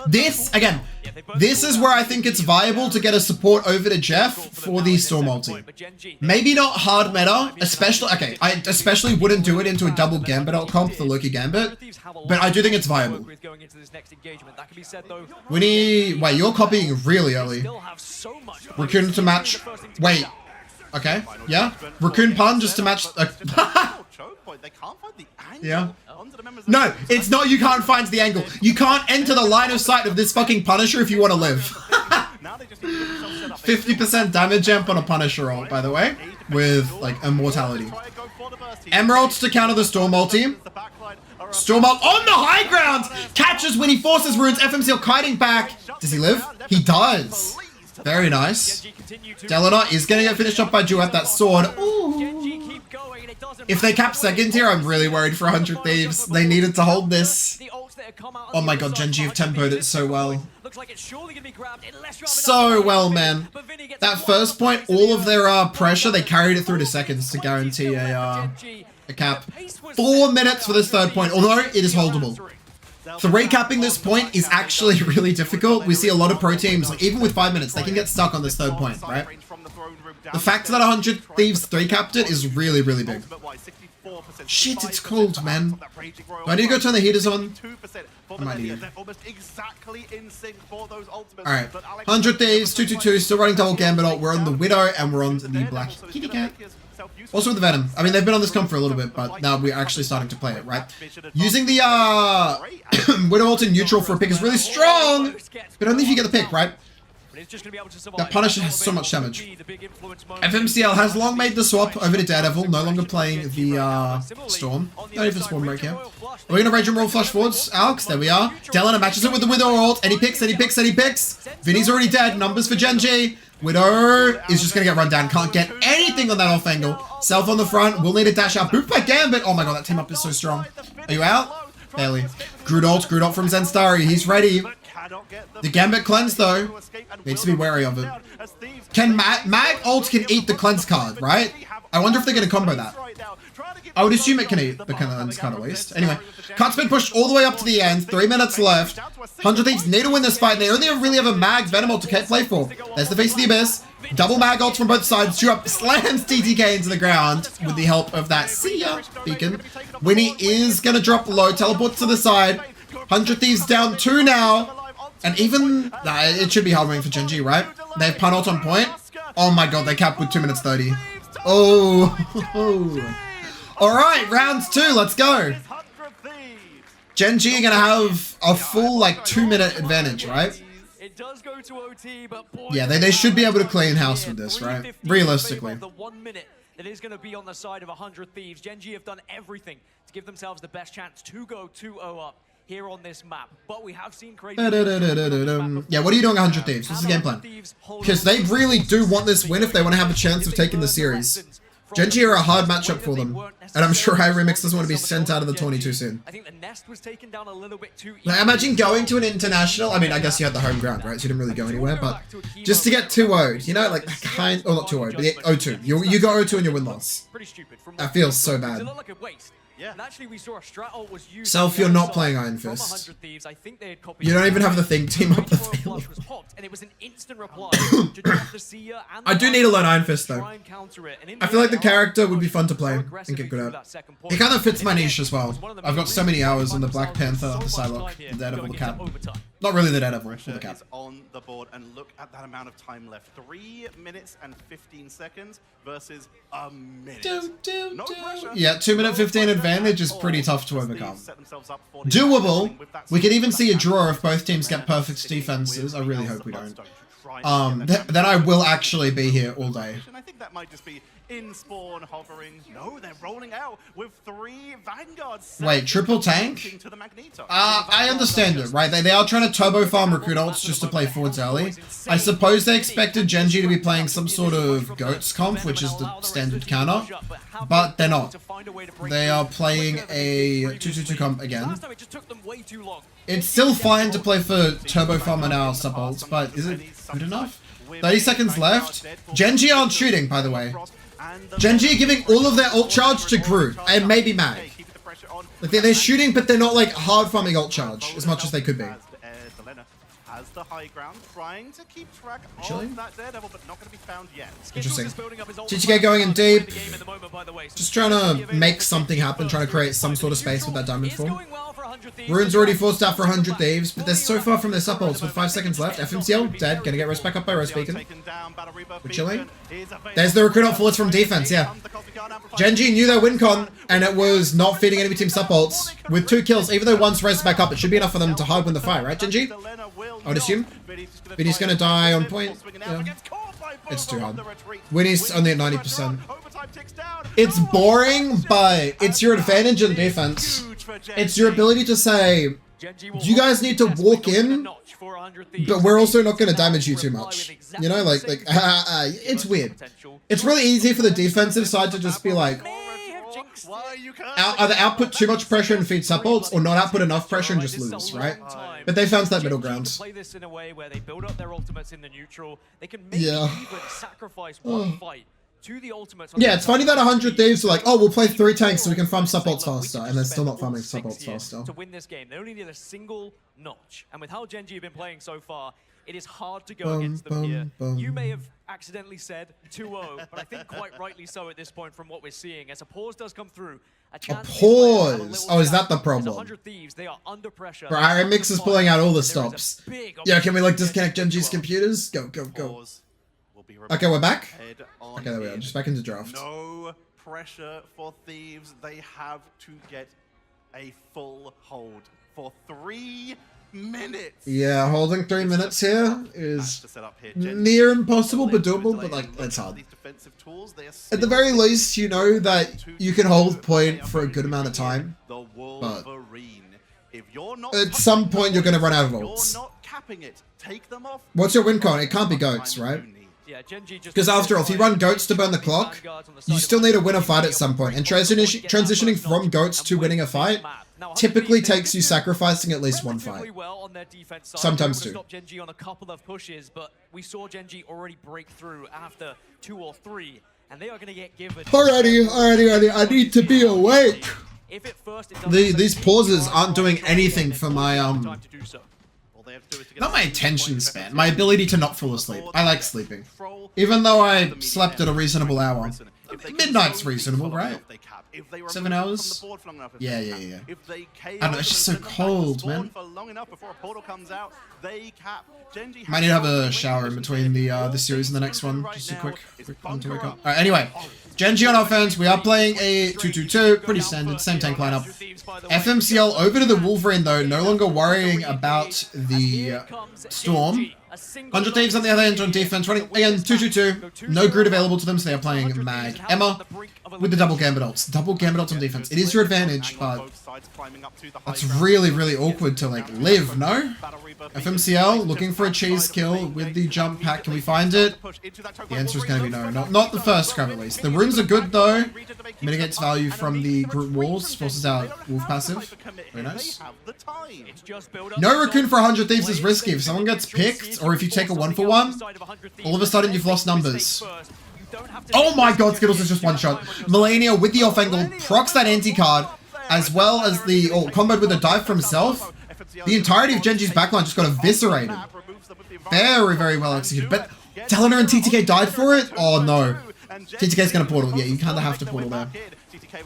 This, again, this is where I think it's viable to get a support over to Jeff for the Storm ulti. Maybe not hard meta, especially, okay, I especially wouldn't do it into a double Gambit ult comp, the Loki Gambit, but I do think it's viable. We need, wait, you're copying really early. Raccoon to match, wait, okay, yeah, Raccoon pun just to match, yeah. No, it's not you can't find the angle. You can't enter the line of sight of this fucking Punisher if you want to live. 50% damage jump on a Punisher ult, by the way, with, like, immortality. Emeralds to counter the Storm ulti. Storm ult on the high ground! Catches when he forces runes. FMCL kiting back. Does he live? He does. Very nice. Delana is going to get finished up by Duet, that sword. Ooh. If they cap second here, I'm really worried for 100 Thieves. They needed to hold this. Oh my god, Gen G have tempoed it so well. So well, man. That first point, all of their pressure, they carried it through to seconds to guarantee a cap. 4 minutes for this third point, although it is holdable. 3 capping this point is actually really difficult. We see a lot of pro teams, like, even with 5 minutes, they can get stuck on this third point, right? The fact that 100 Thieves 3 capped it is really, really big. Shit, it's cold, man. Do I need to go turn the heaters on? I might need it. Alright, 100 Thieves, 222, still running double Gambit ult. We're on the Widow and we're on the Black Kitty Cat. Also with the Venom. I mean, they've been on this comp for a little bit, but now we're actually starting to play it, right? Using the Widow ult in neutral for a pick is really strong, but only if you get the pick, right? That Punisher has so much damage. FMCL has long made the swap over to Daredevil, no longer playing the Storm. Not even Spawn break here. Are we going to rage and roll flash forwards, Alex? There we are. Delana matches it with the Widow ult, and he picks, and he picks, and he picks. Vinny's already dead. Numbers for Gen G. Widow is just going to get run down. Can't get anything on that off angle. Self on the front. Will need a dash out. Boot by Gambit. Oh my god, that team up is so strong. Are you out? Barely. Groot ult from Zenstari. He's ready. The Gambit cleanse, though, needs to be wary of it. Can Mag ult can eat the cleanse card, right? I wonder if they're going to combo that. I would assume it can eat the cleanse card at least. Anyway, Cut's been pushed all the way up to the end. 3 minutes left. 100 Thieves need to win this fight. They only really have a Mag Venom ult to play for. There's the face of the Abyss. Double Mag ults from both sides. Chup slams TTK into the ground with the help of that See Ya beacon. Winnie is going to drop low. Teleport to the side. 100 Thieves down 2 now. And even, it should be hard winning for Gen G, right? They have pun ult on point. Oh my god, they capped with 2 minutes 30. Oh. Alright, round 2, let's go. Gen G are going to have a full, like, 2 minute advantage, right? Yeah, they should be able to clean house with this, right? Realistically. It is going to be on the side of 100 Thieves. Gen G have done everything to give themselves the best chance to go 2-0 up here on this map, but we have seen crazy. Yeah, what are you doing 100 Thieves? What's the game plan? Because they really do want this win if they want to have a chance of taking the series. Gen G are a hard matchup for them, and I'm sure Remix doesn't want to be sent out of the tourney too soon. I think the nest was taken down a little bit too easy. Like, imagine going to an international. I mean, I guess you had the home ground, right? So you didn't really go anywhere, but just to get 2-0'd, you know, like kind, or not 2-0'd, but 0-2. You go 0-2 and you win loss. That feels so bad. Yeah. And actually, we saw a strat ult was used. Self, you're not playing Iron Fist. You don't even have the Think team up the failure. And it was an instant reply. I do need to learn Iron Fist though. I feel like the character would be fun to play and get good at. It kind of fits my niche as well. I've got so many hours on the Black Panther, the Psylocke, the Daredevil, the Cap. Not really the Daredevil, the Cap. On the board, and look at that amount of time left. 3 minutes and 15 seconds versus a minute. No pressure. Yeah, 2 minute 15 advantage is pretty tough to overcome. Doable. We could even see a draw if both teams get perfect defenses. I really hope we don't. Then I will actually be here all day. I think that might just be in spawn hovering. No, they're rolling out with 3 Vanguards. Wait, triple tank? I understand it, right? They are trying to turbo farm recruit ults just to play forwards early. I suppose they expected Gen G to be playing some sort of Goats comp, which is the standard counter, but they're not. They are playing a 2-2-2 comp again. It's still fine to play for turbo farm and our sub ults, but is it good enough? 30 seconds left. Gen G aren't shooting, by the way. Gen G are giving all of their ult charge to Groot, and maybe Mag. Like they're shooting, but they're not like hard farming ult charge as much as they could be. has the high ground, trying to keep track Chilling. of that Daredevil, but not going to be found yet. Interesting. GTK GTK going in deep. Just trying to make something happen, trying to create some sort of space with that diamond form. Rune's already forced out for 100 Thieves, but they're so far from their sub ults with 5 seconds left. FMCL dead, gonna get rest back up by Rose Beacon. We're chilling. There's the recruit out fullets from defense, yeah. GENG knew their win con, and it was not feeding enemy team sub ults with 2 kills. Even though one's rested back up, it should be enough for them to hard win the fight, right, GENG? I would assume. Vinny's gonna die on point. Yeah. It's too hard. Winnie's only at 90%. It's boring, but it's your advantage in defense. It's your ability to say, you guys need to walk in, but we're also not going to damage you too much. You know, like it's weird. It's really easy for the defensive side to just be like, either output too much pressure and feed sub ults, or not output enough pressure and just lose, right? But they found that middle ground. Play this in a way where they build up their ultimates in the neutral. They can maybe even sacrifice one fight to the ultimates. Yeah, it's funny that 100 Thieves are like, oh, we'll play 3 tanks so we can farm sub ults faster, and they're still not farming sub ults faster. To win this game, they only need a single notch. And with how GENG have been playing so far, it is hard to go against them here. You may have accidentally said 2-0, but I think quite rightly so at this point from what we're seeing. As a pause does come through, a pause? Oh, is that the problem? 100 Thieves, they are under pressure. Right, Mix is pulling out all the stops. Yeah, can we like disconnect GENG's computers? Go, go, go. Okay, we're back. Okay, there we are. Just back into draft. No pressure for Thieves. They have to get a full hold for 3 minutes. Yeah, holding 3 minutes here is near impossible, but doable, but like, it's hard. At the very least, you know that you can hold point for a good amount of time, but at some point you're going to run out of ults. What's your win con? It can't be goats, right? Because after all, if you run goats to burn the clock, you still need to win a fight at some point. And transitioning from goats to winning a fight typically takes you sacrificing at least one fight. Sometimes 2. GENG on a couple of pushes, but we saw GENG already break through after 2 or 3, and they are going to get given. Alrighty, I need to be awake. These pauses aren't doing anything for my not my attention span, my ability to not fall asleep. I like sleeping. Even though I slept at a reasonable hour. Midnight's reasonable, right? 7 hours? Yeah. I don't know, it's just so cold, man. Might need to have a shower in between the series and the next one. Just a quick one to wake up. Alright, anyway. GENG on offense, we are playing a 2-2-2, pretty standard, same tank lineup. FMCL over to the Wolverine though, no longer worrying about the Storm. 100 Thieves on the other end on defense, running again 2-2-2. No grid available to them, so they are playing Mag Emma with the double Gambit ults. Double Gambit ults on defense. It is your advantage, but it's really, really awkward to like live, no? FMCL looking for a cheese kill with the jump pack. Can we find it? The answer is going to be no. Not the first scrub at least. The runes are good though. Mitigates value from the group walls. Forces out wolf passive. Very nice. No raccoon for 100 Thieves is risky. If someone gets picked, or if you take a 1-for-1, all of a sudden you've lost numbers. Oh my god, Skittles is just one shot. Melania with the off angle procs that anti-card, as well as the comboed with a dive for himself. The entirety of GENG's backline just got eviscerated. Very, very well executed. But Talon and TTK died for it? Oh no. TTK's gonna portal. Yeah, you kind of have to portal there.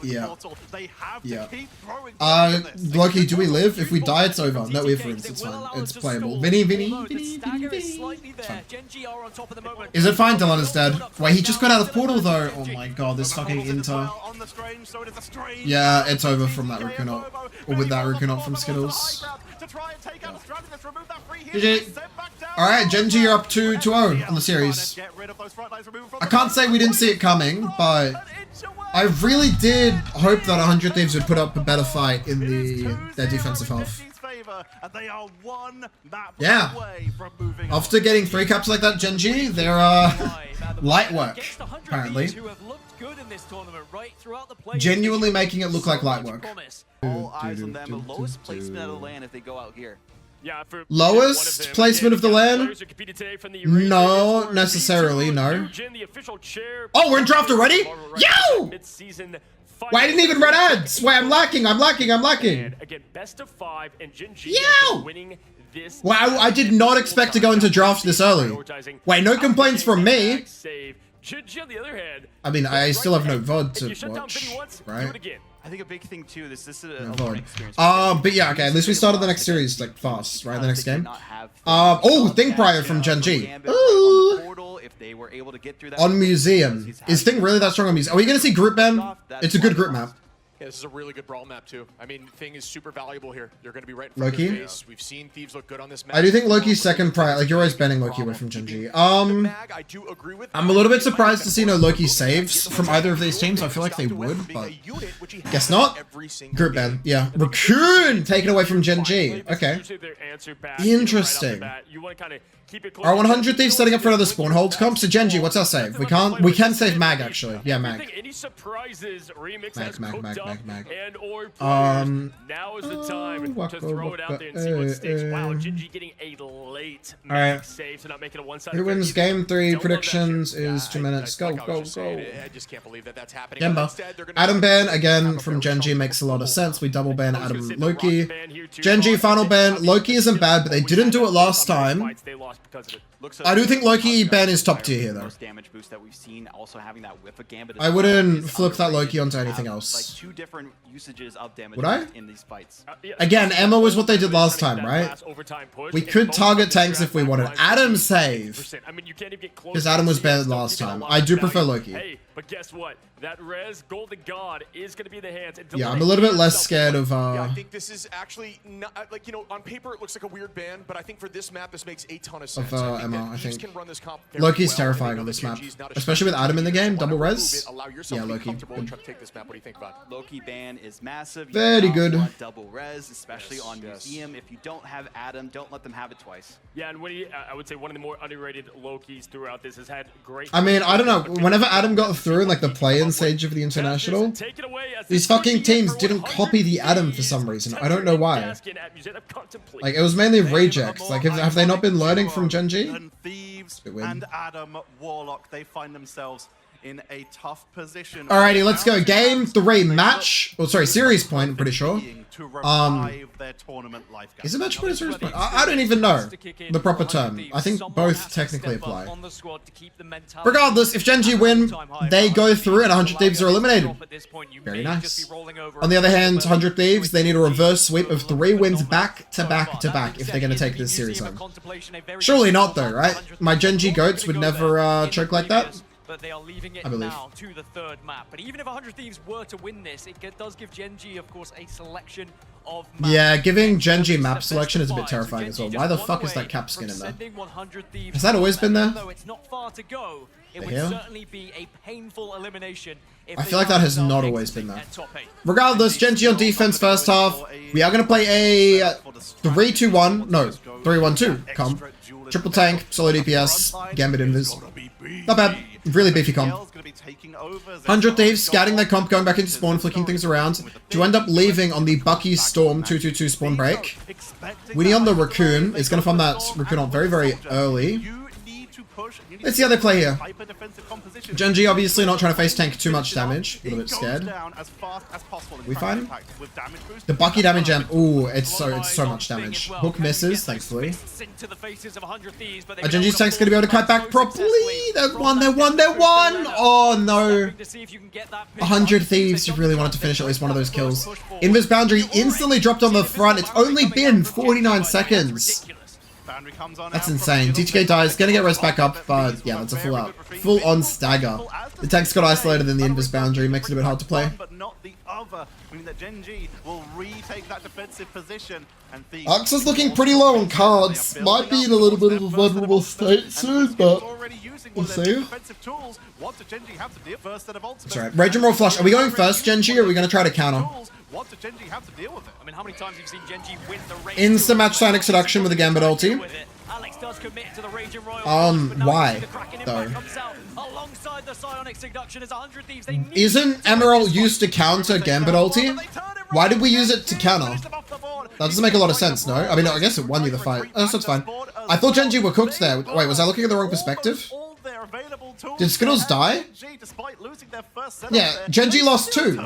Yeah. Loki, do we live? If we die, it's over. No, we have runes. It's fine. It's playable. Vinny. Is it fine? Dylan is dead. Wait, he just got out of portal though. Oh my god, this fucking Inter. Yeah, it's over from that raccoon ult. Or with that raccoon ult from Skittles. GG. Alright, GENG, you're up 2-0 on the series. I can't say we didn't see it coming, but I really did hope that 100 Thieves would put up a better fight in their defensive half. Yeah. After getting 3 caps like that, GENG, they're light work, apparently. Genuinely making it look like light work. All eyes on them. The lowest placement of the LAN if they go out here. Yeah, lowest placement of the LAN? No, necessarily, no. Oh, we're in draft already? Yo! Wait, I didn't even run ads. Wait, I'm lacking. And again, best of 5 and GENG winning this. Wow, I did not expect to go into draft this early. Wait, no complaints from me. GENG on the other hand, I mean, I still have no VOD to watch, right? I think a big thing too. This is a VOD. experience. But yeah, okay. At least we started the next series like fast, right? The next game. Oh, Thing Prior from GENG. Ooh. On Museum. Is Thing really that strong on Museum? Are we gonna see group ban? It's a good group map. Yeah, this is a really good brawl map too. I mean, Thing is super valuable here. You're going to be right in front Loki? of your face. We've seen Thieves look good on this map. I do think Loki's second Prior. Like, you're always banning Loki away from GENG. I'm a little bit surprised to see no Loki saves from either of these teams. I feel like they would, but guess not. Group ban. Yeah. Raccoon taken away from GENG. Okay. Interesting. Are 100 Thieves setting up for another spawn hold comp? So GENG, what's our save? We can save Mag actually. Yeah, Mag. Any surprises? Remix Mag. And or now is the time to throw it out there and see what sticks. Wow, GENG getting a late Mag save, so not making a one-sided. Who wins game 3? Predictions is 2 minutes. Go. I just can't believe that that's happening. Adam ban again from GENG makes a lot of sense. We double ban Adam Loki. GENG final ban. Loki isn't bad, but they didn't do it last time. I do think Loki ban is top tier here though. I wouldn't flip that Loki onto anything else. Would I? Again, Emma was what they did last time, right? We could target tanks if we wanted. Adam save. Because Adam was banned last time. I do prefer Loki. But guess what? That res Golden God is going to be in the hands. Yeah, I'm a little bit less scared of. Yeah, I think this is actually not, like, you know, on paper it looks like a weird ban, but I think for this map this makes a ton of sense. Emma, I think. Loki's terrifying on this map, especially with Adam in the game. Double res. Yeah, Loki. Loki ban is massive. Very good. Double res, especially on Museum. If you don't have Adam, don't let them have it twice. Yeah, and when I would say one of the more underrated Lokis throughout this has had great. I mean, I don't know. Whenever Adam got through in like the play-in stage of the International, these fucking teams didn't copy the Adam for some reason. I don't know why. Like, it was mainly rejects. Like, have they not been learning from GENG? Thieves and Adam Warlock, they find themselves in a tough position. Alrighty, let's go. Game 3 match. Oh, sorry, series point, I'm pretty sure. Is it match point or series point? I don't even know the proper term. I think both technically apply. Regardless, if GENG win, they go through and 100 Thieves are eliminated. Very nice. On the other hand, 100 Thieves, they need a reverse sweep of 3 wins back to back to back if they're going to take this series home. Surely not though, right? My GENG goats would never choke like that. But they are leaving it now to the third map. But even if 100 Thieves were to win this, it does give GENG, of course, a selection of maps. Yeah, giving GENG map selection is a bit terrifying as well. Why the fuck is that cap skin in there? Has that always been there? It's not far to go. It would certainly be a painful elimination. I feel like that has not always been there. Regardless, GENG on defense first half. We are going to play a 3-2-1. No, 3-1-2 comp. Triple tank, solo DPS, Gambit invis. Not bad. Really beefy comp. 100 Thieves scouting their comp, going back into spawn, flicking things around, to end up leaving on the Bucky Storm 2-2-2 spawn break. Winnie on the Raccoon is going to farm that Raccoon on very, very early. Let's see how they play here. GENG obviously not trying to face tank too much damage. A little bit scared. We fine? The Bucky damage ooh, it's so much damage. Hook misses, thankfully. GENG's tank's gonna be able to kite back properly. They're one. Oh no. 100 Thieves really wanted to finish at least one of those kills. Invis Boundary instantly dropped on the front. It's only been 49 seconds. That's insane. DTK dies, gonna get res back up, but yeah, that's a full-on stagger. The tank's got isolated in the invis boundary, makes it a bit hard to play. Axa's looking pretty low on cards. Might be in a little bit of a vulnerable state soon, but we'll see. That's right. Rage and Roll Flush. Are we going first, GENG, or are we gonna try to counter? What does GENG have to deal with it? I mean, how many times have you seen GENG win the Rage? Instant match Sonic Seduction with a Gambit ulti. Alex does commit to the Rage and Royal. Why? Though. Alongside the Psionic Seduction is 100 Thieves. Isn't Emerald used to counter Gambit ulti? Why did we use it to counter? That doesn't make a lot of sense, no? I mean, I guess it won you the fight. Oh, so it's fine. I thought GENG were cooked there. Wait, was I looking at the wrong perspective? All their available Did Skittles die? Yeah, GENG lost 2.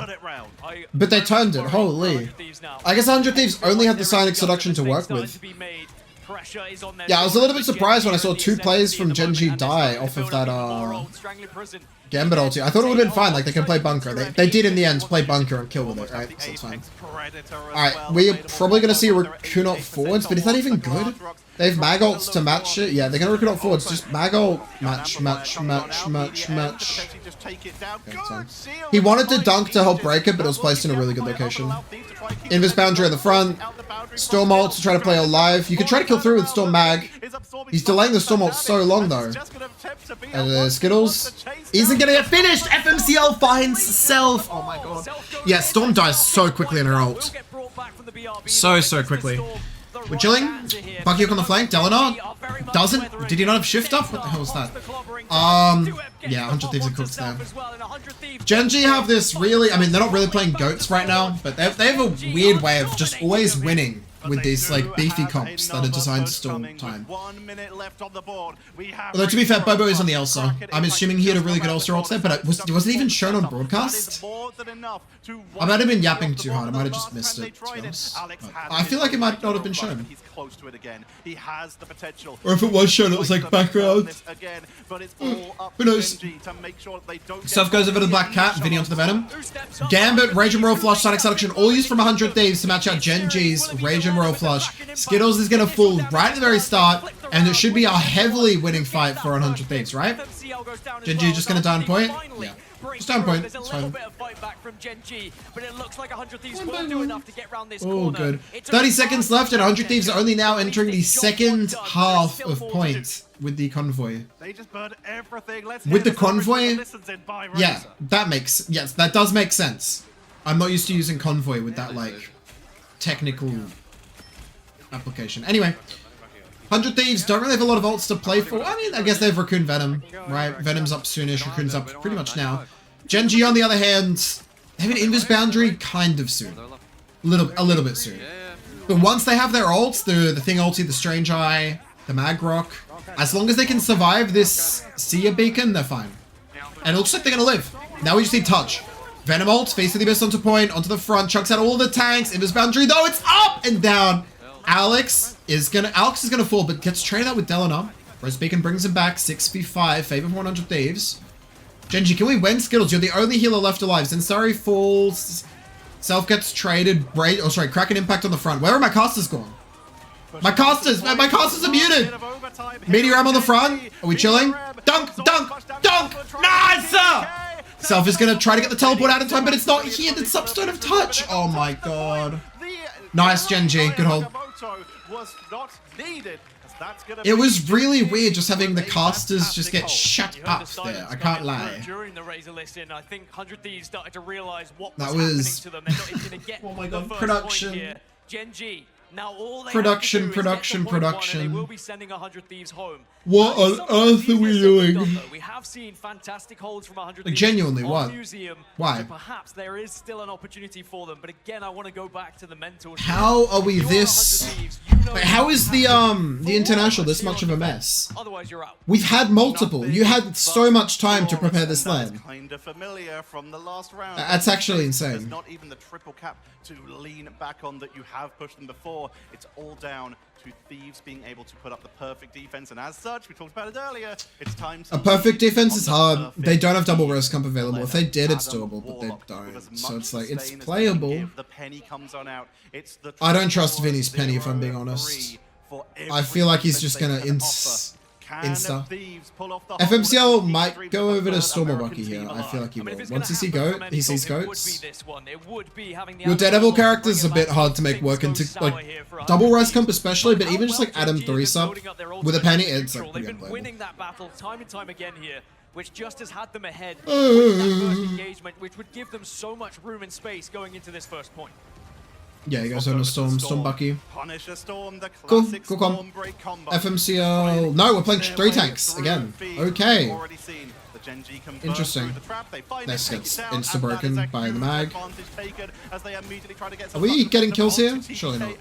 But they turned it, holy. I guess 100 Thieves only had the Sonic Seduction to work with. Yeah, I was a little bit surprised when I saw 2 players from GENG die off of that Gambit ulti. I thought it would have been fine, like they can play bunker. They did in the end play bunker and kill with it, right? So it's fine. Alright, we're probably going to see a Raccoon ult forwards, but is that even good? They have mag ults to match it? Yeah, they're going to Raccoon ult forwards. Just mag ult, match. Okay, he wanted to dunk to help break it, but it was placed in a really good location. Invis boundary at the front. Storm ult to try to play alive. You could try to kill through with Storm mag. He's delaying the Storm ult so long though. And Skittles isn't gonna get finished. FMCL finds self. Oh my god. Yeah, Storm dies so quickly in her ult. So quickly. We're chilling. Bucky on the flank. Delinar doesn't. Did he not have shift up? What the hell was that? Yeah, 100 Thieves are cooked there. GENG have this really, I mean, they're not really playing goats right now, but they have a weird way of just always winning with these like beefy comps that are designed to storm time. Although to be fair, Bobo is on the Elsa. I'm assuming he had a really good Elsa ult there, but it wasn't even shown on broadcast. I might have been yapping too hard. I might have just missed it, to be honest. I feel like it might not have been shown. Or if it was shown, it was like background. Who knows? Stuff goes over to the Black Cat, Vinny onto the Venom. Gambit, Rage and Royal Flush, Sonic Seduction, all used from 100 Thieves to match out GENG's Rage and Royal Flush. Skittles is going to fall right at the very start, and it should be a heavily winning fight for 100 Thieves, right? GENG just going to down point? Yeah. Just down point. It's fine. Oh, good. 30 seconds left, and 100 Thieves are only now entering the second half of points with the convoy. With the convoy? Yeah, yes, that does make sense. I'm not used to using convoy with that, like, technical application. Anyway, 100 Thieves don't really have a lot of ults to play for. I mean, I guess they have Raccoon Venom, right? Venom's up soonish, Raccoon's up pretty much now. GENG, on the other hand, they have an Invis boundary kind of soon. A little bit soon. But once they have their ults, the Thing ulti, the Strange Eye, the Mag Rock, as long as they can survive this Seer Beacon, they're fine. And it looks like they're gonna live. Now we just need touch. Venom ult, Face of the Abyss onto point, onto the front, chucks out all the tanks, Invis boundary, though it's up and down. Alex is gonna fall, but gets traded out with Delinar. Rose Beacon brings him back, 6v5, favor of 100 Thieves. GENG, can we win? Skittles, you're the only healer left alive. Zensari falls, Self gets traded, Kraken Impact on the front. Where are my casters gone? My casters are muted! Meteor Ram on the front, are we chilling? Dunk! Nice! Self is gonna try to get the teleport out in time, but it's not here, the Substone of Touch! Oh my god. Nice, GENG, good hold. It was really weird just having the casters just get shut up there. I can't lie. During the Razor listen, I think 100 Thieves started to realize what was happening to them. They're not even gonna get oh my god, the first production. point here. GENG. Now all they Production. they will be sending 100 Thieves home. What on earth are we doing? We have seen fantastic holds from 100 Like Thieves. genuinely, what? Museum, Why? so perhaps there is still an opportunity for them. But again, I want to go back to the mental. How are we this? Like, how is the international this much of a mess? Otherwise, you're out. We've had multiple. You had so much time to prepare this lane. Kind of familiar from the last round. That's actually insane. There's not even the triple cap to lean back on that you have pushed them before. It's all down to Thieves being able to put up the perfect defense, and as such, we talked about it earlier, it's time to... A perfect defense is hard. They don't have double rest comp available. If they did, it's doable, but they don't. So it's like, it's playable. I don't trust Vinny's penny, if I'm being honest. I feel like he's just gonna insta. FMCL might go over to Storm or Bucky here. I feel like he will. Once he sees goats. Your Daredevil character is a bit hard to make work into, like, double res comp especially, but even just like Adam 3 sub with a penny, it's like pretty unplayable. Winning that battle time and time again here, which just has had them ahead with that first engagement, which would give them so much room and space going into this first point. Yeah, he goes on a Storm Bucky. Cool comp. FMCL. No, we're playing 3 tanks again. Okay. Interesting. This gets insta-broken by the mag. Are we getting kills here? Surely not.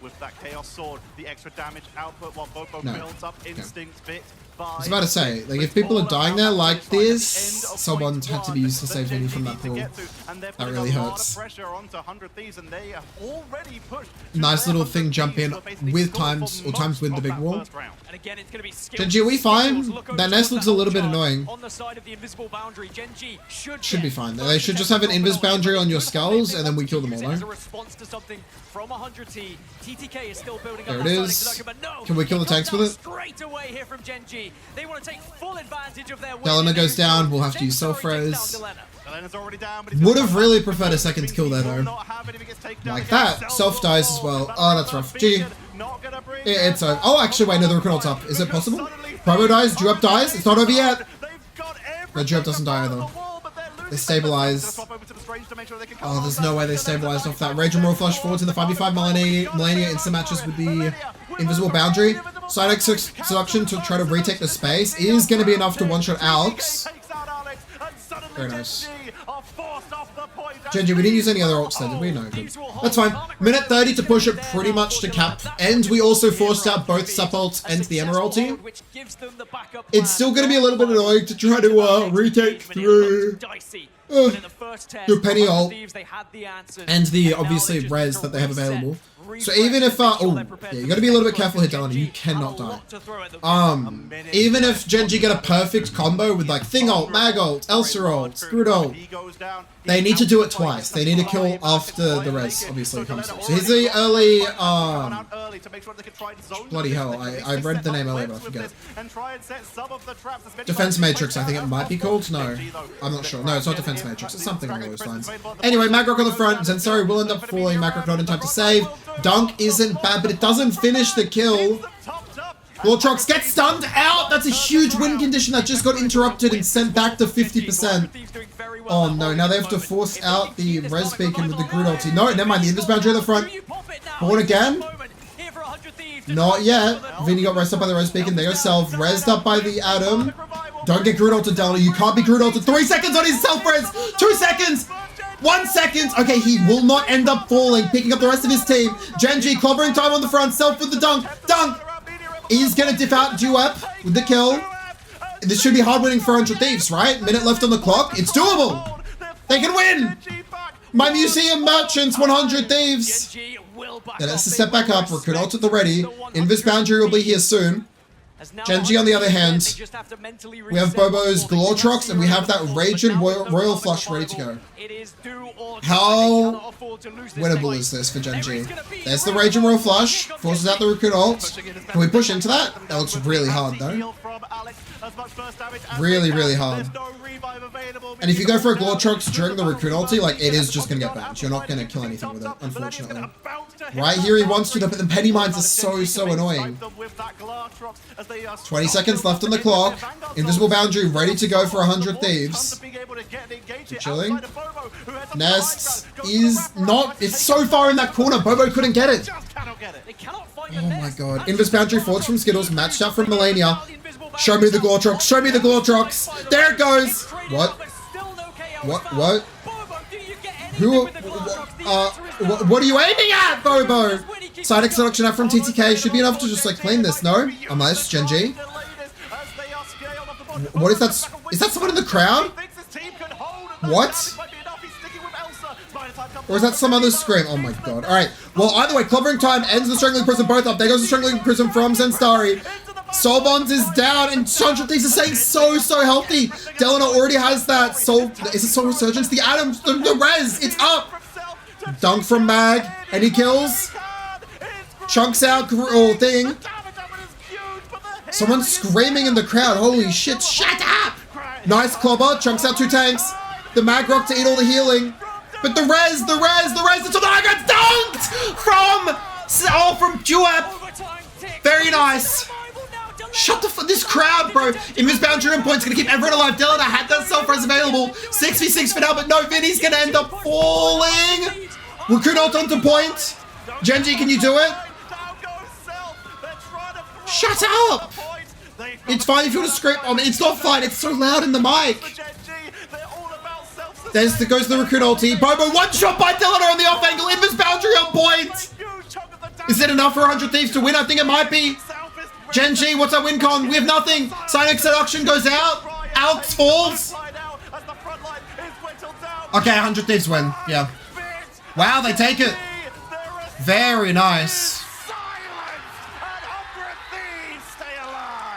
With that Chaos Sword, the extra damage output while Bobo builds up instincts bit by I was about to say, like, if people are dying there like this, someone's had to be used to save Vinny from that pool. That really hurts. Nice little thing jump in with times with the big wall. Genji, are we fine? That nest looks a little bit annoying. Should be fine. They should just have an invis boundary on your skulls and then we kill them all, no? There it is. Can we kill the tanks with it? Delena goes down. We'll have to use self-res. Would have really preferred a second kill there, though. Like that. Self dies as well. Oh, that's rough. Gee. It's over. Oh, actually, wait, no, the Recruit's up. Is it possible? Promo dies. Dewup dies. It's not over yet. No, Dewup doesn't die either. They stabilize. Oh, there's no way they stabilized off that. Rage and Royal Flush forwards in the 5v5 Millennia instant matches with the invisible boundary. Side seduction to try to retake the space is going to be enough to one-shot Alex. Very nice. Genji, we didn't use any other ults there, did we? No, good. That's fine. Minute 30 to push it pretty much to cap. And we also forced out both sub ults and the Emerald team. It's still going to be a little bit annoying to try to retake through the Penny ult and the obviously res that they have available. So even if oh yeah, you got to be a little bit careful here, Delena. You cannot die. Even if Genji get a perfect combo with like Thing ult, Mag ult, Elsa ult, Screwed ult, they need to do it twice. They need to kill after the res obviously comes up. So here's the early bloody hell. I read the name earlier, but I forget. Defense Matrix, I think it might be called. No, I'm not sure. No, it's not Defense Matrix. It's something along those lines. Anyway, Magrok on the front. Zensari will end up falling. Magrok not in time to save. Dunk isn't bad, but it doesn't finish the kill. Glortrox gets stunned out. That's a huge win condition that just got interrupted and sent back to 50%. Oh no, now they have to force out the res beacon with the Groot ulti. No, never mind, the invis boundary at the front. Born again? Not yet. Vinny got resed up by the res beacon. They go self. Resed up by the Atom. Don't get Groot ulted, Delena. You can't be Groot ulted. 3 seconds on his self-res. 2 seconds. 1 second. Okay, he will not end up falling, picking up the rest of his team. Genji, clobbering time on the front. Self with the dunk. Dunk. He's going to diff out Dewup with the kill. This should be hard winning for 100 Thieves, right? Minute left on the clock. It's doable. They can win. My Museum Merchants, 100 Thieves. Then it's to step back up. Recruit ult at the ready. Invis boundary will be here soon. Genji, on the other hand, we have Bobo's Glortrox, and we have that Rage and Royal Flush ready to go. How winnable is this for Genji? There's the Rage and Royal Flush, forces out the Recruit ult. Can we push into that? That looks really hard, though. Really, really hard. And if you go for a Glortrox during the Recruit ulti, like, it is just going to get banned. You're not going to kill anything with it, unfortunately. Right here he wants to, but the Penny Mines are so annoying. 20 seconds left on the clock. Invisible boundary ready to go for 100 Thieves. Chilling. Nests is not... It's so far in that corner. Bobo couldn't get it. Oh my god. Invis boundary forwards from Skittles. Matched out from Millennia. Show me the Glortrox. Show me the Glortrox. There it goes. What? What? Who? What are you aiming at, Bobo? Side selection out from TTK should be enough to just like claim this, no? Unless Genji. What is that? Is that someone in the crowd? What? Or is that some other scream? Oh my god. Alright. Well, either way, clobbering time ends the Strangling Prism both up. There goes the Strangling Prism from Zensari. Soul Bonds is down, and 100 Thieves is staying so healthy. Delena already has that Soul... Is it Soul Resurgence? The Atom, the res, it's up. Dunk from Mag, and he kills. Chunks out, thing. Someone's screaming in the crowd. Holy shit, shut up! Nice clobber, chunks out 2 tanks. The Magrok to eat all the healing. But the res, it's dunked from Dewup. Very nice. Shut the fuck, this crowd, bro. Invis boundary and points, gonna keep everyone alive. Delena had that self-res available. 6v6 for now, but no, Vinny's gonna end up falling. Recruit ult onto point. Genji, can you do it? Shut up. It's fine if you want to scrape on me. It's not fine. It's so loud in the mic. Goes the recruit ulti. Bobo, one shot by Dylan on the off angle. Invis boundary on point. Is it enough for 100 Thieves to win? I think it might be. GENG, what's our win con? We have nothing. Cynic Seduction goes out. Alex falls. Okay, 100 Thieves win. Yeah. Wow, they take it. Very nice.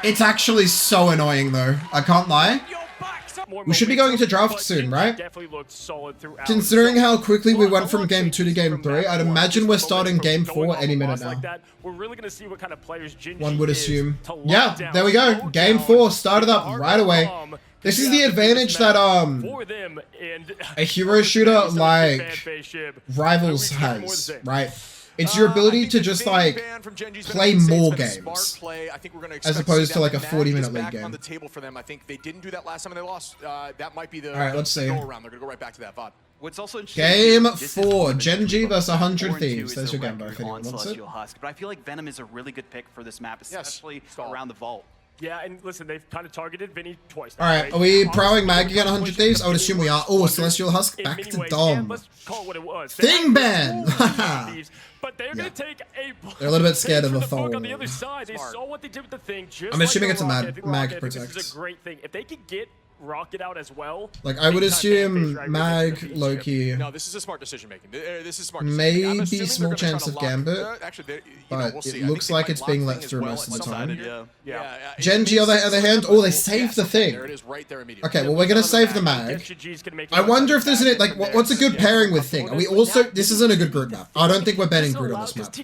It's actually so annoying though. I can't lie. We should be going to draft soon, right? Considering how quickly we went from game 2 to game 3, I'd imagine we're starting game 4 any minute now. One would assume. Yeah, there we go. Game 4 started up right away. This is the advantage that a hero shooter like Rivals has, right? It's your ability to just like play more games as opposed to like a 40-minute league game. On the table for them, I think they didn't do that last time and they lost. That might be the all right. Let's see. Go around. They're gonna go right back to that VOD. What's also interesting game 4, GENG versus 100 Thieves. There's your game, if anyone wants it. But I feel like Venom is a really good pick for this map, especially around the vault. Yeah, and listen, they've kind of targeted Vinny twice. Alright, are we prowing Mag again 100 Thieves? I would assume we are. Oh, Celestial Husk back to Dom. Thing ban! But they're gonna take a they're a little bit scared of the fall. fall. On the other side, they saw what they did with the thing. Just I'm assuming it's a Mag protect. This is a great thing. If they could get Rocket out as well. Like I would assume Mag, Loki. No, this is a smart decision making. This is smart. Maybe small chance of Gambit, but it looks like it's being let through most of the time. GENG on the other hand, oh, they saved the thing. Okay, well we're gonna save the Mag. I wonder if there's an like what's a good pairing with Thing? Are we also? This isn't a good Groot map. I don't think we're banning Groot on this map.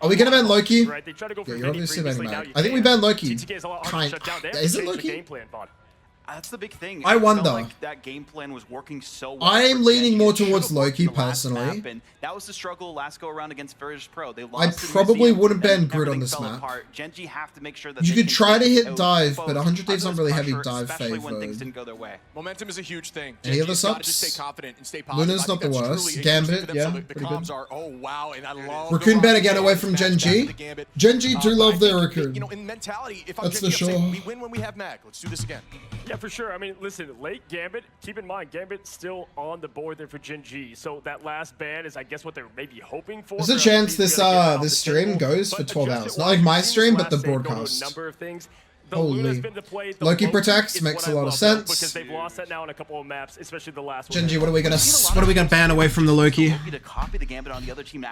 Are we gonna ban Loki? Yeah, you're obviously banning Mag. I think we ban Loki. Is it Loki? That's the big thing. I wonder. Like that game plan was working so well. I'm leaning more towards Loki personally. That was the struggle last go around against Virtus Pro. They I probably wouldn't ban Groot on this map. GENG have to make sure that you could try to hit dive, but 100 Thieves aren't really heavy dive favored. Momentum is a huge thing. Any other subs? Just stay confident and stay positive. Luna's not the worst. Gambit, yeah, pretty good. Oh wow, and I love Raccoon ban again away from GENG. GENG do love their Raccoon. You know, in mentality, if I'm that's for sure. We win when we have Mag. Let's do this again. Yeah, for sure. I mean, listen, late Gambit, keep in mind, Gambit's still on the board there for GENG. So that last ban is, I guess, what they're maybe hoping for. There's a chance this this stream goes for 12 hours. Not like my stream, but the broadcast. Holy. Loki protects makes a lot of sense. Because they've lost that now in a couple of maps, especially the last GENG, what are we gonna ban away from the Loki?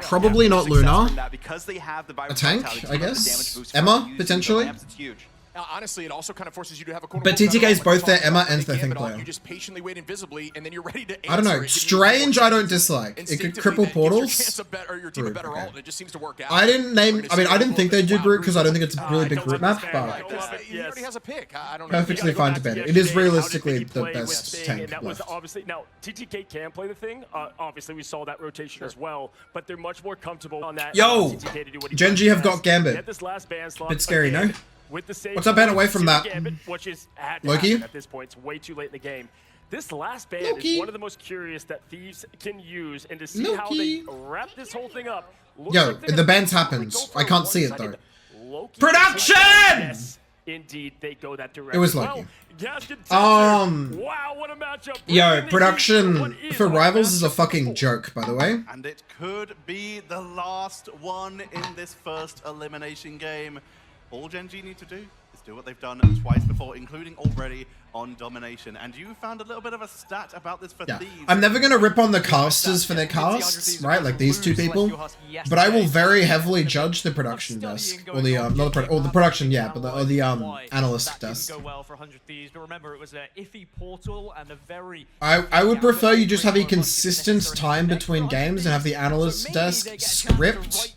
Probably not Luna. A tank, I guess. Emma, potentially. Honestly, it also kind of forces you to have a but TTK's both their Emma and their Thing player. You just patiently wait invisibly, and then you're ready to I don't know. Strange, I don't dislike. It could cripple portals. I didn't name. I mean, I didn't think they'd do Groot because I don't think it's a really big Groot map, but he already has a pick. Perfectly fine to ban it. It is realistically the best tank left. Obviously, now TTK can play the Thing. Obviously, we saw that rotation as well, but they're much more comfortable on that. Yo, GENG have got Gambit. Bit scary, no? What's that ban away from that? Which is Loki? At this point, it's way too late in the game. This last ban is one of the most curious that Thieves can use, and to see how they wrap this whole thing up. Yo, the bans happens. I can't see it though. Production! Yes, indeed, they go that direction. It was Loki. Wow, what a matchup. Yo, production for Rivals is a fucking joke, by the way. And it could be the last one in this first elimination game. All GENG need to do is do what they've done twice before, including already on Domination. And you found a little bit of a stat about this for Thieves. I'm never going to rip on the casters for their casts, right? Like these two people. But I will very heavily judge the production desk. Or the, not the production, yeah, but the analyst desk. I would prefer you just have a consistent time between games and have the analyst desk script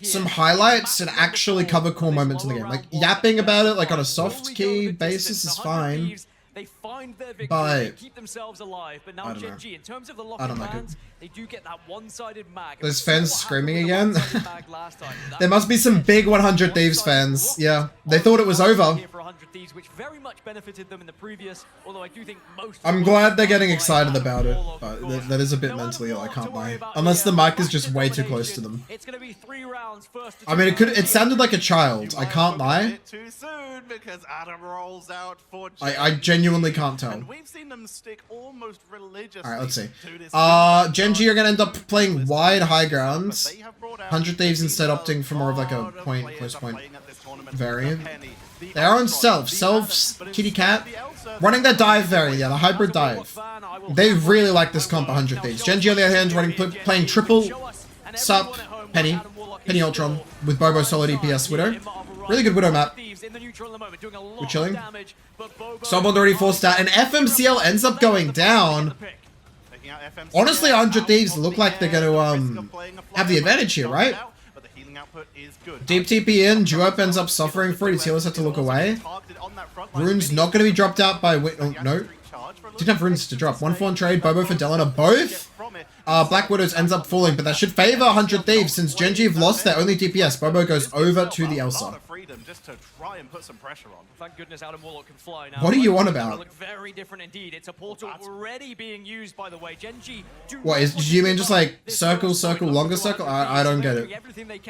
some highlights and actually cover cool moments in the game. Like, yapping about it, like, on a soft key basis is fine. They find their victory, but they keep themselves alive, but now GENG, in terms of the lock-in bans, they do get that one-sided mag. There's fans screaming again. There must be some big 100 Thieves fans. Yeah, they thought it was over. 100 Thieves, which very much benefited them in the previous, although I do think most... I'm glad they're getting excited about it, but that is a bit mentally ill, I can't lie. Unless the mic is just way too close to them. It's going to be 3 rounds first. I mean, it sounded like a child, I can't lie. Too soon because Adam rolls out for I genuinely can't tell. And we've seen them stick almost religiously. Alright, let's see. To this GENG are gonna end up playing wide high grounds. 100 Thieves instead opting for more of like a close point variant. They are on Self's Kitty Cat. Running their dive variant, yeah, the hybrid dive. They really like this comp 100 Thieves. GENG on the other hand playing triple Sup Penny Ultron with Bobo solid EPS Widow. Really good Widow map. We're chilling. Someone already forced out, and FMCL ends up going down. Honestly, 100 Thieves look like they're going to have the advantage here, right? Deep TP in, Duop ends up suffering for it. His healers have to look away. Rune's not going to be dropped out by... Oh, no. Didn't have runes to drop. 1-4 trade, Bobo for Delana. Both Black Widows ends up falling, but that should favor 100 Thieves since GENG have lost their only DPS. Bobo goes over to the Elsa. Thank goodness Adam Warlock can fly now. What are you on about? Look very different indeed. It's a portal already being used, by the way. GENG. What is? Do you mean just like circle, longer circle? I don't get it.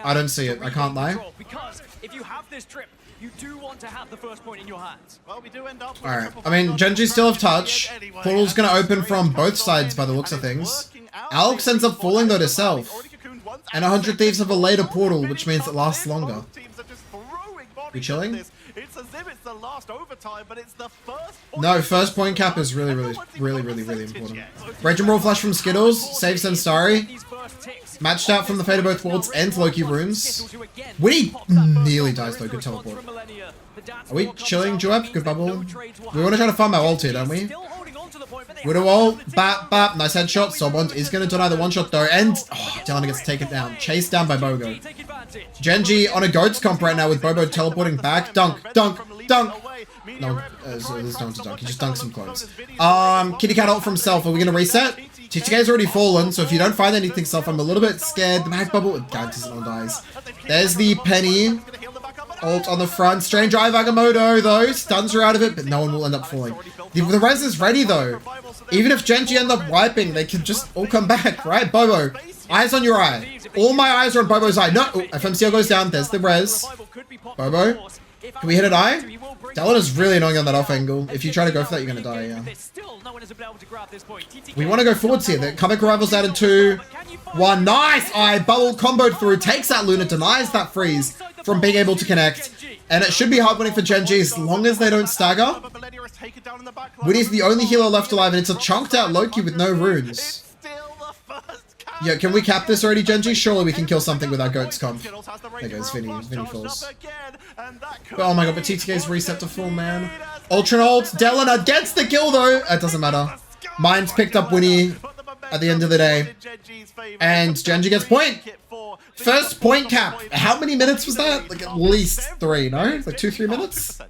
I don't see it. I can't lie. Because if you have this trip, you do want to have the first point in your hands. Well, we do end up. Alright. I mean, GENG still have touch. Portal's gonna open from both sides by the looks of things. Alex ends up falling though to Self. And 100 Thieves have a later portal, which means it lasts longer. You chilling? It's as if it's the last overtime, but it's the first. No, first point cap is really important. Rage and Roll Flash from Skittles, saves Sensari. Matched out from the Fate of Both Worlds and Loki runes. Winnie nearly dies though, good teleport. Are we chilling, Joab? Good bubble. We want to try to farm our ult here, don't we? Widow ult, bap, nice headshot. Sobond is going to deny the one-shot though, and Delana gets taken down. Chased down by Bogo. GENG on a Goats comp right now with Bobo teleporting back. Dunk. No, there's no one to dunk. He just dunks some clones. Kitty Cat ult from Self. Are we going to reset? TTK's already fallen, so if you don't find anything Self, I'm a little bit scared. The Mag Bubble, God, doesn't all dies. There's the Penny. Ult on the front. Strange Eye of Agamotto, though. Stuns are out of it, but no one will end up falling. The res is ready, though. Even if GENG end up wiping, they can just all come back, right? Bobo, eyes on your eye. All my eyes are on Bobo's eye. No, FMCL goes down. There's the res. Bobo, can we hit an eye? Delana's really annoying on that off angle. If you try to go for that, you're going to die, yeah. We want to go forwards here. The comic rivals out in 2, 1. Nice! Eye bubble comboed through. Takes out Luna, denies that freeze from being able to connect. And it should be hard winning for GENG as long as they don't stagger. Woody's the only healer left alive, and it's a chunked out Loki with no runes. Yeah, can we cap this already, GENG? Surely we can kill something with our Goats comp. There goes Vinny. Vinny falls. But, oh my god, but TTK's reset to full, man. Ultra ult, Delana gets the kill though. It doesn't matter. Mine's picked up Winnie at the end of the day. And GENG gets point. First point cap. How many minutes was that? Like at least 3, no? Like 2-3 minutes?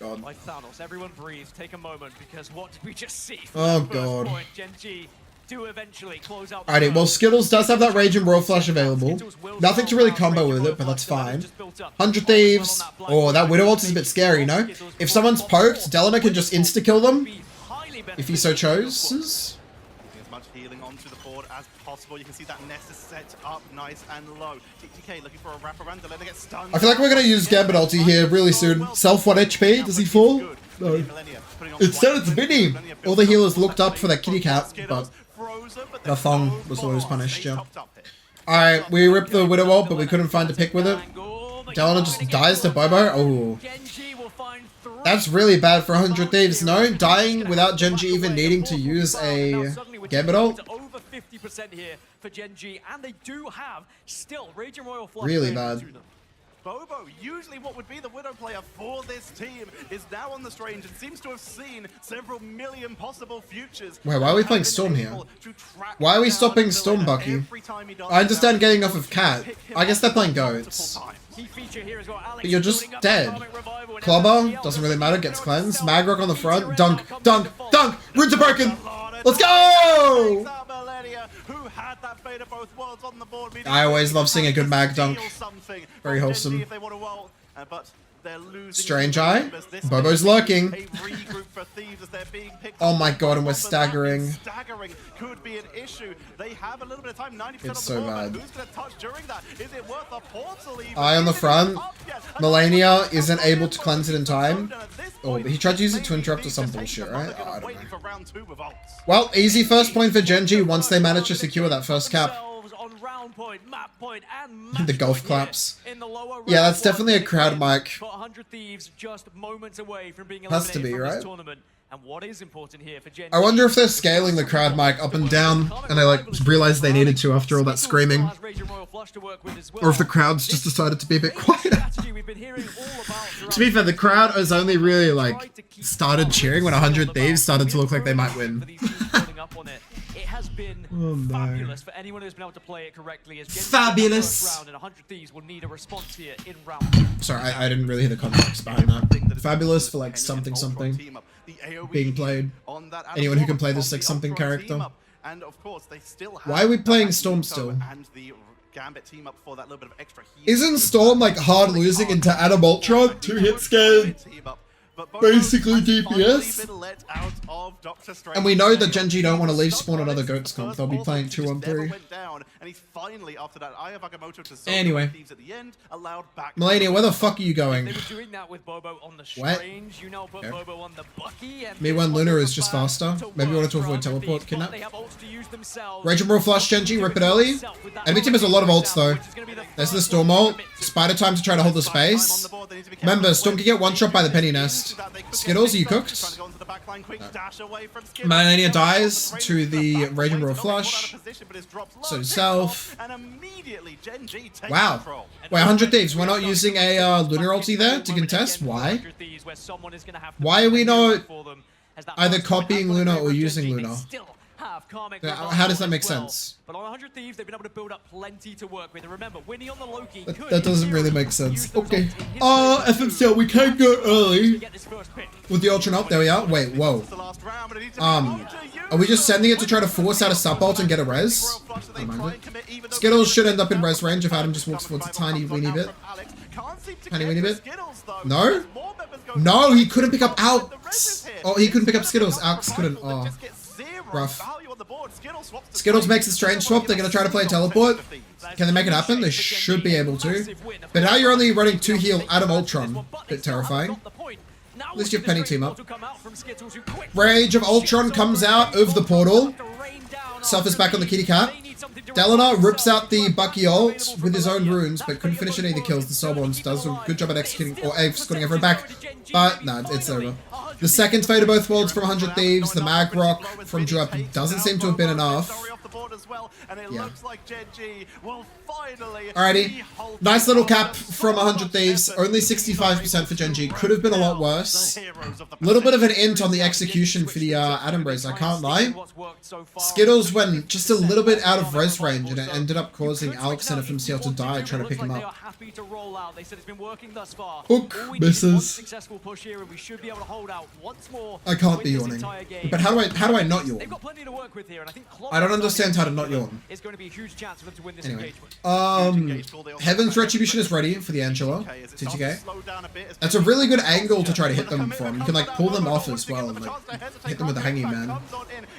God. Like Thanos, everyone breathe, take a moment, because what did we just see? Oh god. GENG do eventually close out. Alrighty, well Skittles does have that Rage and Roll Flash available. Nothing to really combo with it, but that's fine. 100 Thieves. Oh, that Widow ult is a bit scary, you know? If someone's poked, Delana can just insta-kill them. If he so chose. As much healing onto the board as possible. You can see that Nessus set up nice and low. TTK looking for a wraparound. Delana gets stunned. I feel like we're going to use Gambit ulti here really soon. Self 1 HP. Does he fall? No. Instead it's Vinny. All the healers looked up for that Kitty Cat, but the Thong was always punished, yeah. Alright, we ripped the Widow ult, but we couldn't find a pick with it. Delana just dies to Bobo. Oh. That's really bad for 100 Thieves, no? Dying without GENG even needing to use a Gambit ult? Over 50% here for GENG, and they do have still Rage and Royal Flush. Really bad. Bobo, usually what would be the Widow player for this team, is now on the Strange and seems to have seen several million possible futures. Wait, why are we playing Storm here? Why are we stopping Storm, Bucky? I understand getting off of Cat. I guess they're playing Goats. But you're just dead. Clobber, doesn't really matter, gets cleansed. Magrock on the front. Dunk. Runes are broken. Let's go! I always love seeing a good mag dunk. Very wholesome. They're losing Strange Eye. members. This Bobo's may be lurking. a regroup for Thieves as they're being picked Oh up my by god, and we're Bombers. staggering. Staggering could be an issue. They have a little bit of time, 90% It's of the so board, bad. but who's going to touch during that? Is it worth a portal even? Eye on the Is it front. up yet? Melania isn't able to cleanse it in time. At this Oh, point, he tried to use it to maybe interrupt or Thieves some just take bullshit, the right? bump. They're Oh, I don't waiting know. for round 2 with ults. Well, easy first point for GENG once they manage to secure that first cap. On round point, map point, and The golf match point claps. here in the lower Yeah, round that's definitely a one. crowd mic. But 100 Thieves just moments away from being Has to eliminated be, from right? this tournament. And what is important here for Gen I wonder if they're scaling the crowd mic up and down, and they like realized they needed to after all that screaming. Or if the crowd's just decided to be a bit quieter. To be fair, the crowd has only really like started cheering when 100 Thieves started to look like they might win. It has been fabulous for anyone who's been able to play it correctly. As Fabulous. Round, and 100 Thieves will need a response here in round 2. Sorry, I didn't really hear the context behind that. Fabulous for like something something being played. Anyone who can play this like something character. And of course, they still have Why are we playing the Storm Eco still? And the Gambit team up for that little bit of extra heat. Isn't Storm like hard losing into Adam Ultron? 2-hit scared. Basically DPS. And we know that GENG don't want to leave spawn another Goats comp. They'll be playing 2-on-3. Anyway. Melania, where the fuck are you going? They were doing that with Bobo on the What? Strange, you know, put Okay. Bobo on the Bucky. And Me when Luna is just faster. Maybe we want to avoid teleport kidnap. They have ults to use themselves. Rage and Brawl flash GENG, rip it early. Enemy team has a lot of ults though. There's the Storm ult. Spider time to try to hold the space. Remember, Storm can get one shot by the Penny Nest. Skittles, are you cooked? Melania dies to the Rage and Brawl flush. So self. Wow. Wait, 100 Thieves, we're not using a Lunar ulti there to contest? Why? Why are we not either copying Luna or using Luna? How does that make sense? But on 100 Thieves, they've been able to build up plenty to work with. And remember, winning on the Loki That doesn't really make sense. Okay. FMCL, we can go early with the Ultra Up. There we are. Wait, whoa. Are we just sending it to try to force out a sub ult and get a res? Skittles should end up in res range if Adam just walks forward a tiny weeny bit. Tiny weeny bit. No? No, he couldn't pick up Alex. Oh, he couldn't pick up Skittles. Alex couldn't. Oh. Rough. Skittles makes a strange swap. They're going to try to play a teleport. Can they make it happen? They should be able to. But now you're only running 2 heal Adam Ultron. Bit terrifying. At least you have Penny team up. Rage of Ultron comes out of the portal. Self is back on the kitty cat. Delinar rips out the Bucky ult with his own runes, but couldn't finish any of the kills. The Soulborns does a good job at executing, or escorting everyone back. But, no, it's over. The second Fate of Both Worlds from 100 Thieves, the Mag Rock from Drop doesn't seem to have been enough. Yeah. Alrighty. Nice little cap from 100 Thieves. Only 65% for GENG. Could have been a lot worse. A little bit of an int on the execution for the Adam Race, I can't lie. Skittles went just a little bit out of res range and it ended up causing Alex and FMCL to die trying to pick him up. Hook misses. I can't be yawning. But how do I not yawn? I don't understand how to not yawn. Anyway. Heaven's Retribution is ready for the Angela. TTK. That's a really good angle to try to hit them from. You can like pull them off as well and like hit them with the hanging man.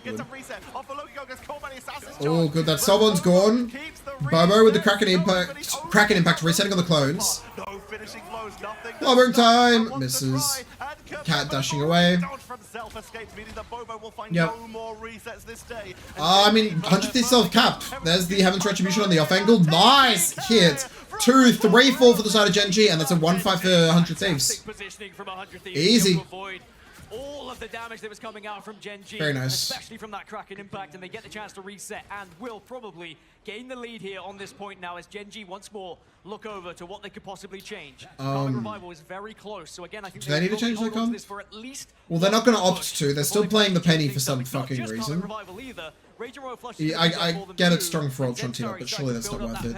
Good. Oh, good. That Soulborn's gone. Bobo with the Kraken impact resetting on the clones. Clobbering time! Misses. Cat dashing away. Yep. I mean, 100 Thieves self-cap. There's the Heaven's Retribution on the off angle. Nice hit! 2, 3 fall for the side of GENG, and that's a 1-5 for 100 Thieves. Easy. All of the damage that was coming out from GENG, very nice, especially from that Kraken impact, and they get the chance to reset and will probably gain the lead here on this point now as GENG once more look over to what they could possibly change. Revival is very close, so again I think do they need to change the comp? for at least well, they're not going to opt to. They're still playing the Penny for some fucking reason. I get it's strong for Ultron team up, but surely that's not worth it.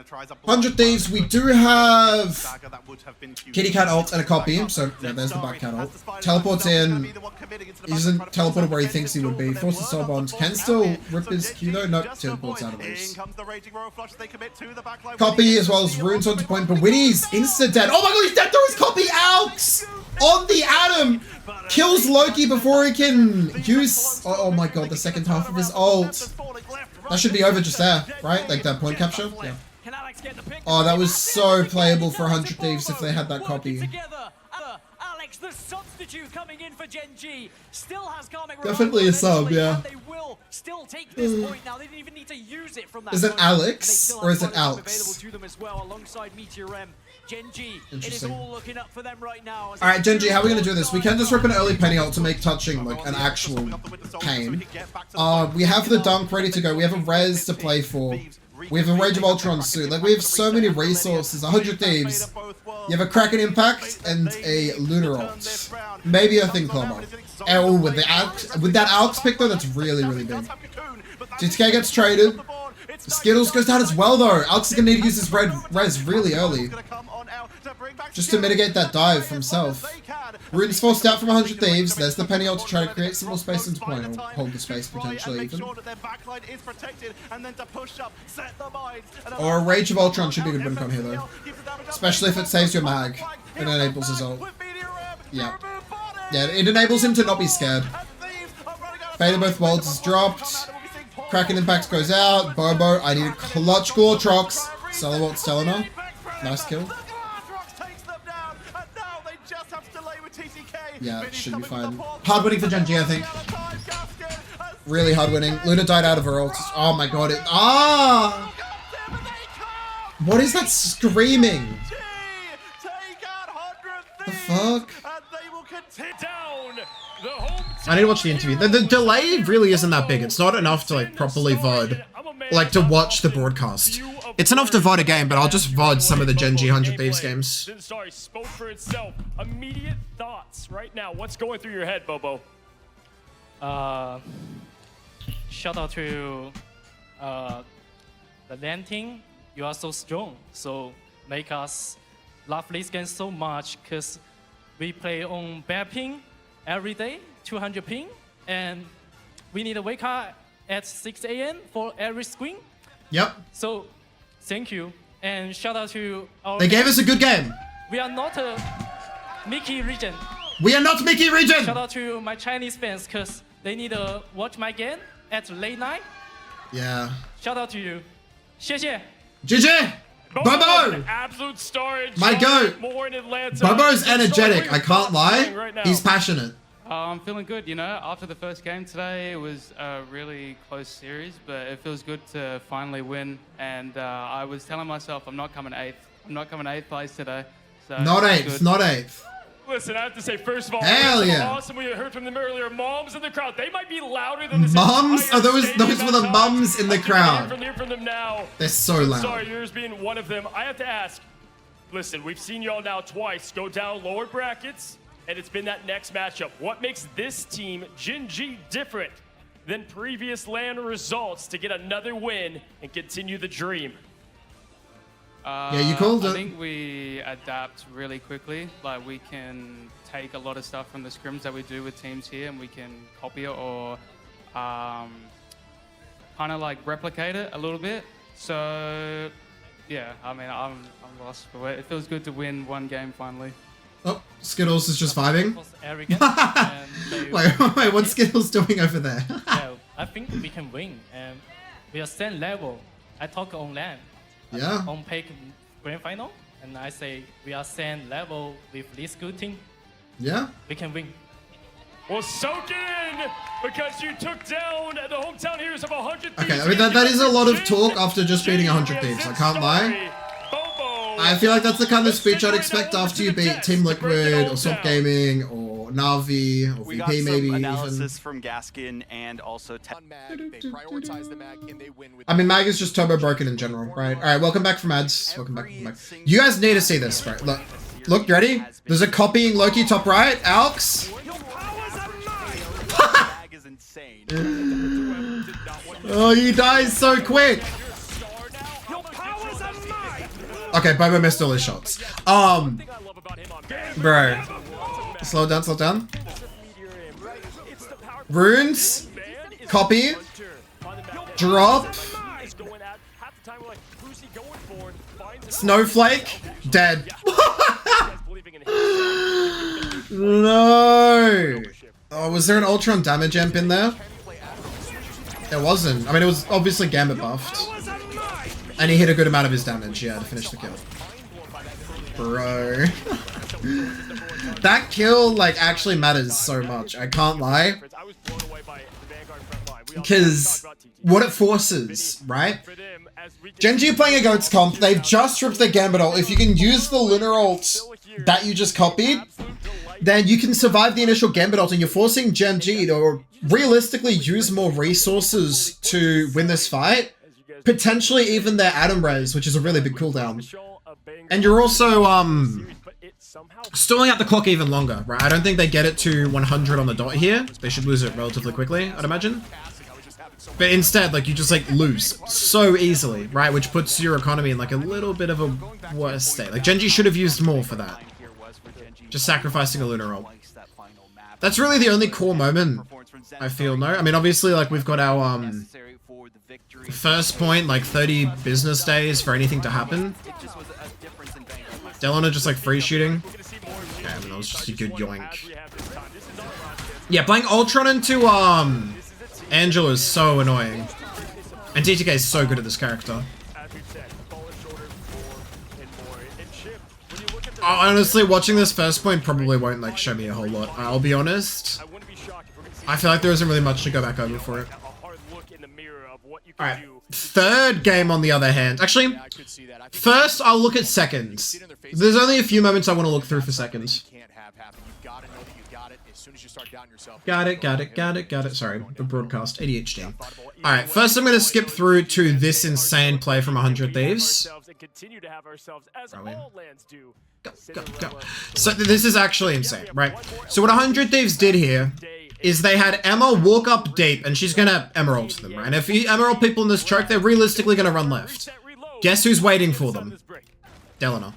tries a 100 Thieves, we do have dagger that would have been Kitty Cat ult and a copy, so yeah, there's the back cat ult. Teleports in, he isn't teleported where he thinks he would be. Forces soul bonds, can still rip his Q though, nope, teleports out of this. Copy as well as runes onto point, but Winnie's insta-dead. Oh my god, he's dead through his copy! Alx! On the Atom! Kills Loki before he can use, oh my god, the second half of his ult. That should be over just there, right? Like that point capture? Yeah. Oh, that was so playable for 100 Thieves if they had that copy. Alex, the substitute coming in for GENG, still has karmic Definitely a sub, yeah. They will still take this point now. They didn't even need to use it from that. Is it point, Alex or is it Alx? available to them as well alongside Meteor M. GENG, it is all looking up for them right now. Alright, GENG, how are we going to do this? We can just rip an early penny ult to make touching like an actual pain. We have the dunk ready to go. We have a res to play for. We have a Rage of Ultron soon. Like, we have so many resources. 100 Thieves. You have a Kraken Impact and a Lunar ult. Maybe a Thin Claw. Oh, with that Alx pick though, that's really, really big. GTK gets traded. Skittles goes down as well though. Alx is going to need to use his res really early. Just to mitigate that dive from self. Rune's forced out from 100 Thieves. There's the penny ult to try to create some more space into point, or hold the space potentially even. Or a Rage of Ultron should be a good win con here though. Especially if it saves your mag. It enables his ult. Yeah. Yeah, it enables him to not be scared. Fate of both worlds is dropped. Kraken Impact goes out. Bobo, I need a clutch Gortrox. Solo ult Stelena. Nice kill. Yeah, it should be fine. Hard winning for GENG, I think. Really hard winning. Luna died out of her ult. Oh my god, it. Ah! What is that screaming? The fuck? I need to watch the interview. The delay really isn't that big. It's not enough to like properly VOD. Like to watch the broadcast. It's enough to VOD a game, but I'll just VOD some of the GENG 100 Thieves games. Sorry, spoke for itself. Immediate thoughts right now. What's going through your head, Bobo? Shout out to the LAN team. You are so strong. So make us love this game so much because we play on bad ping every day, 200 ping, and we need to wake up at 6 a.m. for every screen. Yep. So thank you. And shout out to our... They gave us a good game. We are not a Mickey region. We are not Mickey region. Shout out to my Chinese fans because they need to watch my game at late night. Yeah. Shout out to you. 谢谢. GG! Bobo! Absolute star. My goat! More in Atlanta. Bobo's energetic, I can't lie. He's passionate. I'm feeling good, you know. After the first game today, it was a really close series, but it feels good to finally win. And I was telling myself I'm not coming 8th. I'm not coming 8th place today. So not 8th, not 8th. Listen, I have to say, first of all, hell yeah. Awesome. We heard from them earlier. Moms in the crowd. They might be louder than this. Mums? Oh, those were the mums in the crowd. From them now. They're so loud. Sorry, yours being one of them. I have to ask. Listen, we've seen y'all now twice go down lower brackets, and it's been that next matchup. What makes this team, GENG, different than previous LAN results to get another win and continue the dream? Yeah, you called it. I think we adapt really quickly. Like, we can take a lot of stuff from the scrims that we do with teams here, and we can copy it or kind of like replicate it a little bit. So, yeah, I mean, I'm lost for it. It feels good to win one game finally. Oh, Skittles is just vibing. Wait, wait, what's Skittles doing over there? Yeah, I think we can win, and we are same level. I talk on LAN. Yeah. On pick grand final, and I say we are same level with this good team. Yeah. We can win. Well, soak it in because you took down the hometown heroes of 100 Thieves. Okay, I mean that is a lot of talk after just beating 100 Thieves. I can't lie. I feel like that's the kind of speech I'd expect after you beat Team Liquid or Swap Gaming or Na'Vi or VP maybe even. Analysis from Gaskin and also I mean, Mag is just turbo broken in general, right? Alright, welcome back from ads. Welcome back from Mag. You guys need to see this, right? Look, you ready? There's a copying Loki top right. Alx. Oh, he dies so quick. Okay, Bobo missed all his shots. Bro. Slow down, slow down. Runes. Copy. Drop. Snowflake. Dead. No. Oh, was there an Ultron damage amp in there? There wasn't. I mean, it was obviously Gambit buffed. And he hit a good amount of his damage, yeah, to finish the kill. Bro. That kill, like, actually matters so much. I can't lie. Because what it forces, right? Genji are playing a Goats comp. They've just stripped their Gambit ult. If you can use the Lunar ult that you just copied, then you can survive the initial Gambit ult, and you're forcing Genji to realistically use more resources to win this fight. Potentially even their Atom Res, which is a really big cooldown. And you're also, stalling out the clock even longer, right? I don't think they get it to 100 on the dot here. They should lose it relatively quickly, I'd imagine. But instead, like, you just, like, lose so easily, right? Which puts your economy in, like, a little bit of a worse state. Like, Genji should have used more for that. Just sacrificing a Lunar ult. That's really the only core moment, I feel, no? I mean, obviously, like, we've got our, first point, like, 30 business days for anything to happen. Delona just, like, free shooting. Yeah, I mean, that was just a good yoink. Yeah, playing Ultron into, Angela is so annoying. And TTK is so good at this character. Honestly, watching this first point probably won't, like, show me a whole lot. I'll be honest. I feel like there isn't really much to go back over for it. Alright, third game on the other hand. Actually, first I'll look at seconds. There's only a few moments I want to look through for seconds. Got it. Sorry, the broadcast, ADHD. Alright, first I'm going to skip through to this insane play from 100 Thieves. Go. So this is actually insane, right? So what 100 Thieves did here is they had Emma walk up deep, and she's gonna emerald them, right? And if you emerald people in this choke, they're realistically gonna run left. Guess who's waiting for them? Delana.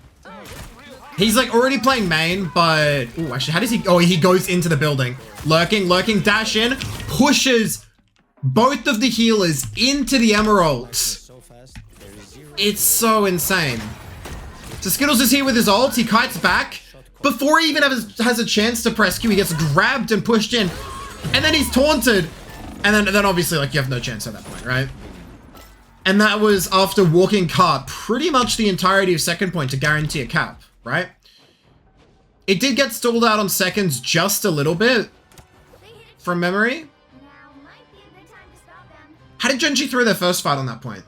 He's, like, already playing main, but... Ooh, actually, how does he... Oh, he goes into the building. Lurking, dash in, pushes both of the healers into the emeralds. It's so insane. So Skittles is here with his ult, he kites back. Before he even has a chance to press Q, he gets grabbed and pushed in. And then he's taunted. And then obviously, like, you have no chance at that point, right? And that was after walking cart pretty much the entirety of second point to guarantee a cap, right? It did get stalled out on seconds just a little bit, from memory. How did Genji throw their first fight on that point?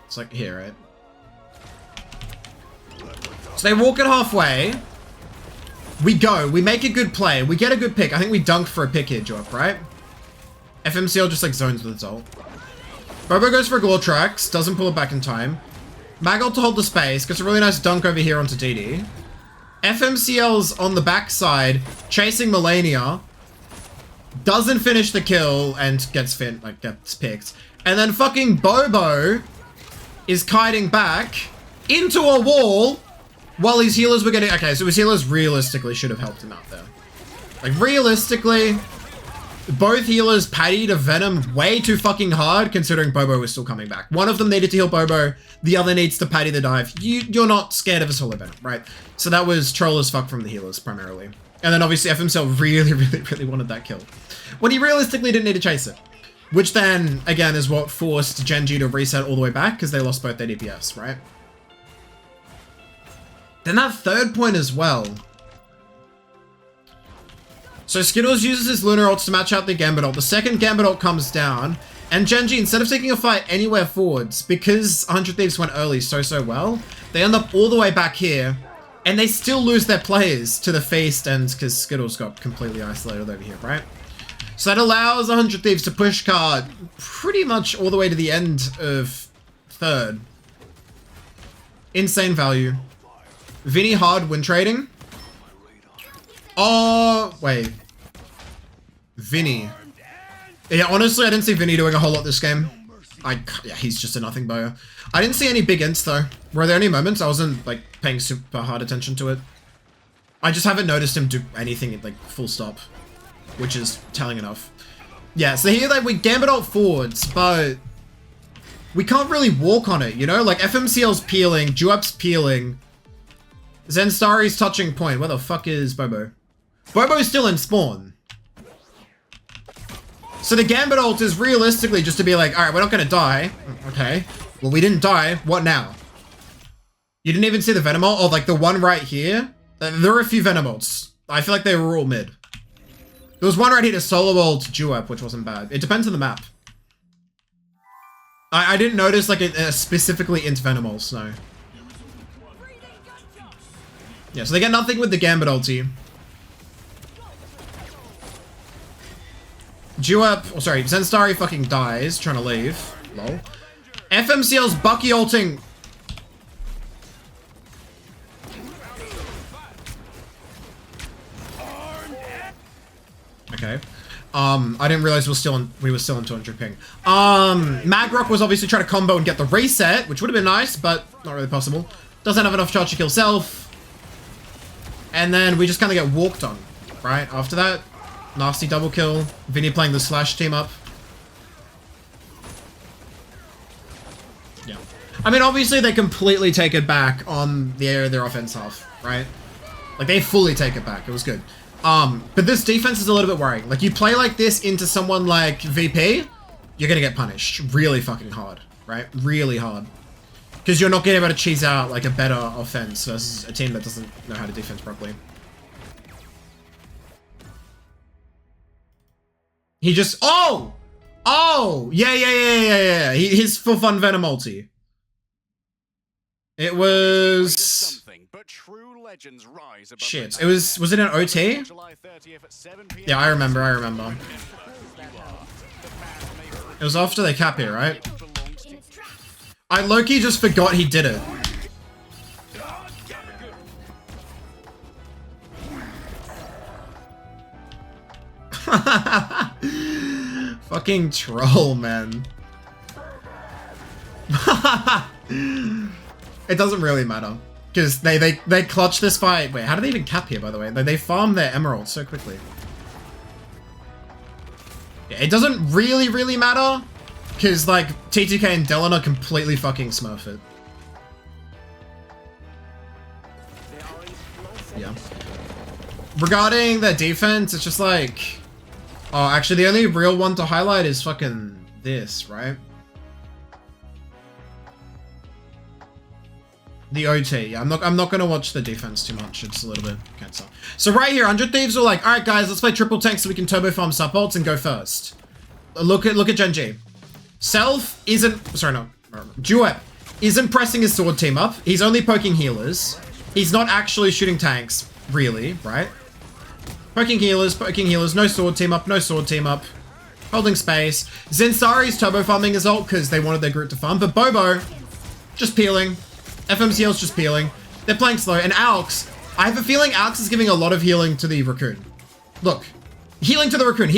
It's like here, right? So they walk it halfway. We go. We make a good play. We get a good pick. I think we dunked for a pick here, Jorp, right? FMCL just, like, zones with its ult. Bobo goes for a Glortrax. Doesn't pull it back in time. Magult to hold the space. Gets a really nice dunk over here onto DD. FMCL's on the backside, chasing Melania. Doesn't finish the kill and gets picked. And then fucking Bobo is kiting back into a wall while his healers were getting... Okay, so his healers realistically should have helped him out there. Like, realistically, both healers paddied a Venom way too fucking hard considering Bobo was still coming back. One of them needed to heal Bobo, the other needs to paddy the dive. You're not scared of a solo Venom, right? So that was troll as fuck from the healers, primarily. And then obviously FMCL really wanted that kill. When he realistically didn't need to chase it. Which then, again, is what forced Genji to reset all the way back, because they lost both their DPS, right? Then that third point as well. So Skittles uses his Lunar ults to match out the Gambit ult. The second Gambit ult comes down, and Genji, instead of taking a fight anywhere forwards, because 100 Thieves went early so well, they end up all the way back here, and they still lose their players to the Feast, and because Skittles got completely isolated over here, right? So that allows 100 Thieves to push card pretty much all the way to the end of third. Insane value. Vinny hard win trading. Oh, wait. Vinny. Yeah, honestly, I didn't see Vinny doing a whole lot this game. Yeah, he's just a nothing buyer. I didn't see any big ints though. Were there any moments I wasn't like paying super hard attention to it? I just haven't noticed him do anything like full stop, which is telling enough. Yeah, so here like we gambit ult forwards, but we can't really walk on it, you know? Like FMCL's peeling, Juap's peeling, Zenstari's touching point. Where the fuck is Bobo? Bobo's still in spawn. So the gambit ult is realistically just to be like, alright, we're not gonna die. Okay. Well, we didn't die. What now? You didn't even see the Venom ult? Oh, like the one right here? There are a few Venom ults. I feel like they were all mid. There was one right here to solo ult Juap, which wasn't bad. It depends on the map. I didn't notice like a specifically into Venom ults, no. Yeah, so they get nothing with the gambit ulti. Juap, oh sorry, Zenstari fucking dies, trying to leave. Lol. FMCL's Bucky ulting. Okay. I didn't realize we were still in 200 ping. Magrock was obviously trying to combo and get the reset, which would have been nice, but not really possible. Doesn't have enough charge to kill self. And then we just kind of get walked on, right? After that, nasty double kill. Vinny playing the slash team up. Yeah. I mean, obviously they completely take it back on their offense half, right? Like they fully take it back. It was good. But this defense is a little bit worrying. Like you play like this into someone like VP, you're gonna get punished really fucking hard, right? Really hard. Because you're not getting able to cheese out like a better offense versus a team that doesn't know how to defense properly. He just, oh! Yeah. His for fun Venom ulti. It was... Shit, was it an OT? Yeah, I remember. It was after they cap here, right? I low-key just forgot he did it. Fucking troll, man. It doesn't really matter. Because they clutch this fight. Wait, how do they even cap here, by the way? They farm their emeralds so quickly. Yeah, it doesn't really matter. Because, like, TTK and Dylan are completely fucking smurf it. Yeah. Regarding the defense, it's just like... Oh, actually, the only real one to highlight is fucking this, right? The OT. Yeah, I'm not gonna watch the defense too much. It's a little bit cancer. So right here, 100 Thieves are like, alright guys, let's play triple tank so we can turbo farm supports and go first. Look at GenG. Self isn't, sorry, no, Juap isn't pressing his sword team up. He's only poking healers. He's not actually shooting tanks, really, right? Poking healers, no sword team up, Holding space. Zenstari's turbo farming his ult because they wanted their group to farm, but Bobo, just peeling. FMCL's just peeling. They're playing slow, and Alex, I have a feeling Alex is giving a lot of healing to the Raccoon. Look, healing to the Raccoon,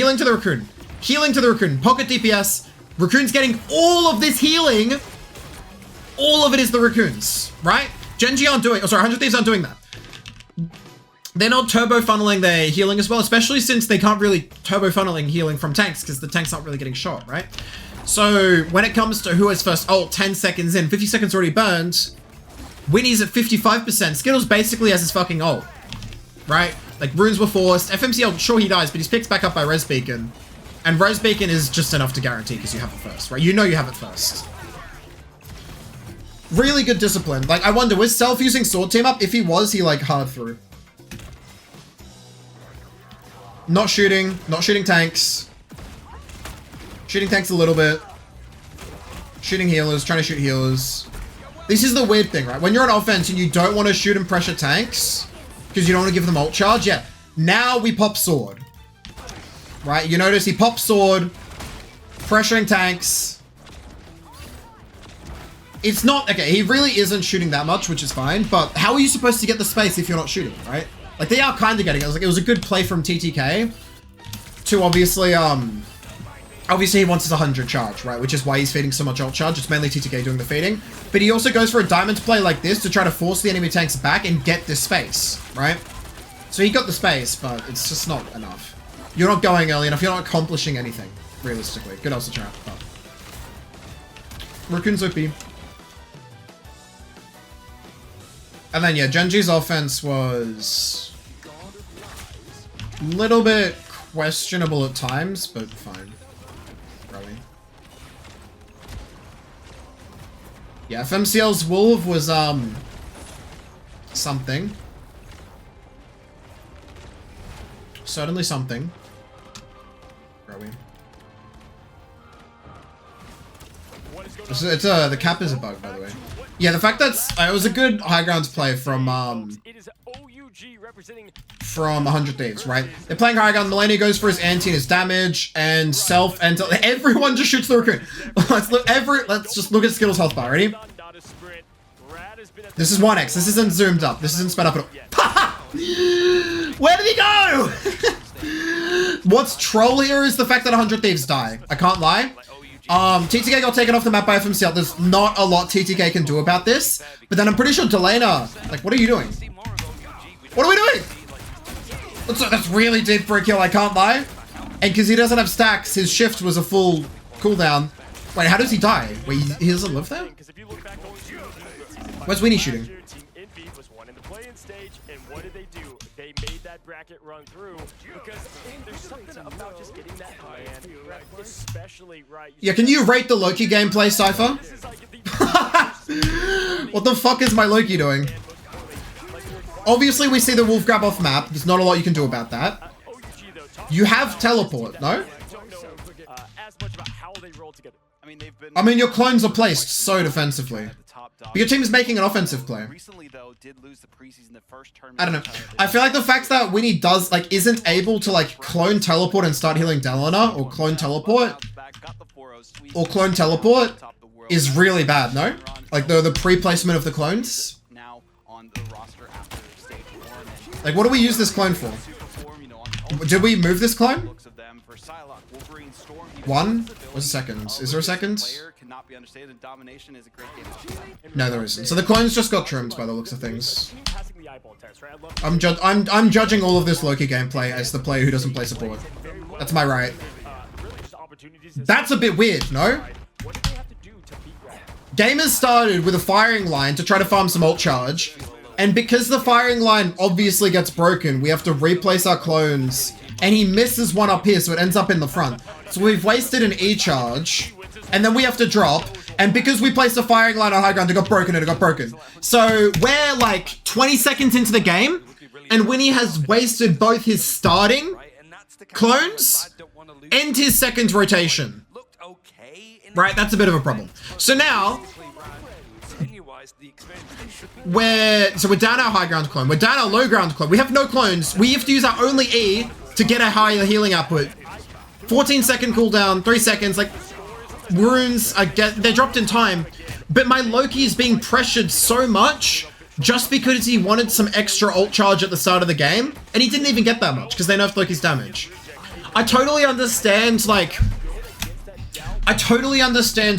pocket DPS. Raccoon's getting all of this healing. All of it is the Raccoons, right? GenG aren't doing, 100 Thieves aren't doing that. They're not turbo funneling their healing as well, especially since they can't really turbo funneling healing from tanks because the tanks aren't really getting shot, right? So when it comes to who has first ult, 10 seconds in, 50 seconds already burned, Winnie's at 55%. Skittles basically has his fucking ult, right? Like runes were forced. FMCL, sure he dies, but he's picked back up by Res Beacon. And Res Beacon is just enough to guarantee because you have it first, right? You know you have it first. Really good discipline. Like, I wonder, was Self using sword team up? If he was, he like hard through. Not shooting tanks. Shooting tanks a little bit. Shooting healers, trying to shoot healers. This is the weird thing, right? When you're on offense and you don't want to shoot and pressure tanks, because you don't want to give them ult charge, yeah. Now we pop sword. Right? You notice he pops sword, pressuring tanks. It's not, okay, he really isn't shooting that much, which is fine, but how are you supposed to get the space if you're not shooting, right? Like, they are kind of getting it. It was a good play from TTK to obviously, I Obviously, he wants his 100 charge, right? Which is why he's feeding so much ult charge. It's mainly TTK doing the feeding. But he also goes for a diamond play like this to try to force the enemy tanks back and get this space, right? So he got the space, but it's just not enough. You're not going early enough. You're not accomplishing anything, realistically. Good also trap, but... Raccoon's OP. And then, yeah, Genji's offense was... a little bit questionable at times, but fine. Probably. Yeah, FMCL's Wolf was, something. Certainly something. Probably. It's the cap is a bug, by the way. Yeah, the fact that it was a good high grounds play from 100 Thieves, right? They're playing high ground. Millennia goes for his anti and his damage and self, and everyone just shoots the Raccoon. Let's just look at Skittles health bar. Ready? This is 1x. This isn't zoomed up. This isn't sped up at all. Where did he go? What's troll here is the fact that 100 Thieves die. I can't lie. TTK got taken off the map by FMCL. There's not a lot TTK can do about this. But then I'm pretty sure Delana... Like, what are you doing? What are we doing? That's really deep for a kill, I can't lie. And because he doesn't have stacks, his shift was a full cooldown. Wait, how does he die? Wait, he doesn't live there? Where's Weenie shooting? They made that bracket run through because there's something about just getting that command, especially right. Yeah, can you rate the Loki gameplay, Cypher? What the fuck is my Loki doing? Obviously, we see the wolf grab off map. There's not a lot you can do about that. You have teleport, no? I mean, your clones are placed so defensively. But your team is making an offensive play. I don't know. I feel like the fact that Winnie does, like, isn't able to, like, clone teleport and start healing Delana, or clone teleport, is really bad, no? Like, the pre-placement of the clones. Like, what do we use this clone for? Did we move this clone? 1? What's a second? Is there a second? No, there isn't. So the clones just got trimmed by the looks of things. I'm judging all of this Loki gameplay as the player who doesn't play support. That's my right. That's a bit weird, no? Gamers started with a firing line to try to farm some ult charge, and because the firing line obviously gets broken, we have to replace our clones, and he misses one up here, so it ends up in the front. So we've wasted an E charge, and then we have to drop, and because we placed a firing line on high ground, it got broken. So we're like 20 seconds into the game, and Winnie has wasted both his starting clones and his second rotation. Right, that's a bit of a problem. So now, we're down our high ground clone, we're down our low ground clone, we have no clones, we have to use our only E to get a higher healing output. 14-second cooldown, 3 seconds, like, runes, they're dropped in time, but my Loki is being pressured so much just because he wanted some extra ult charge at the start of the game, and he didn't even get that much because they nerfed Loki's damage. I totally understand, like,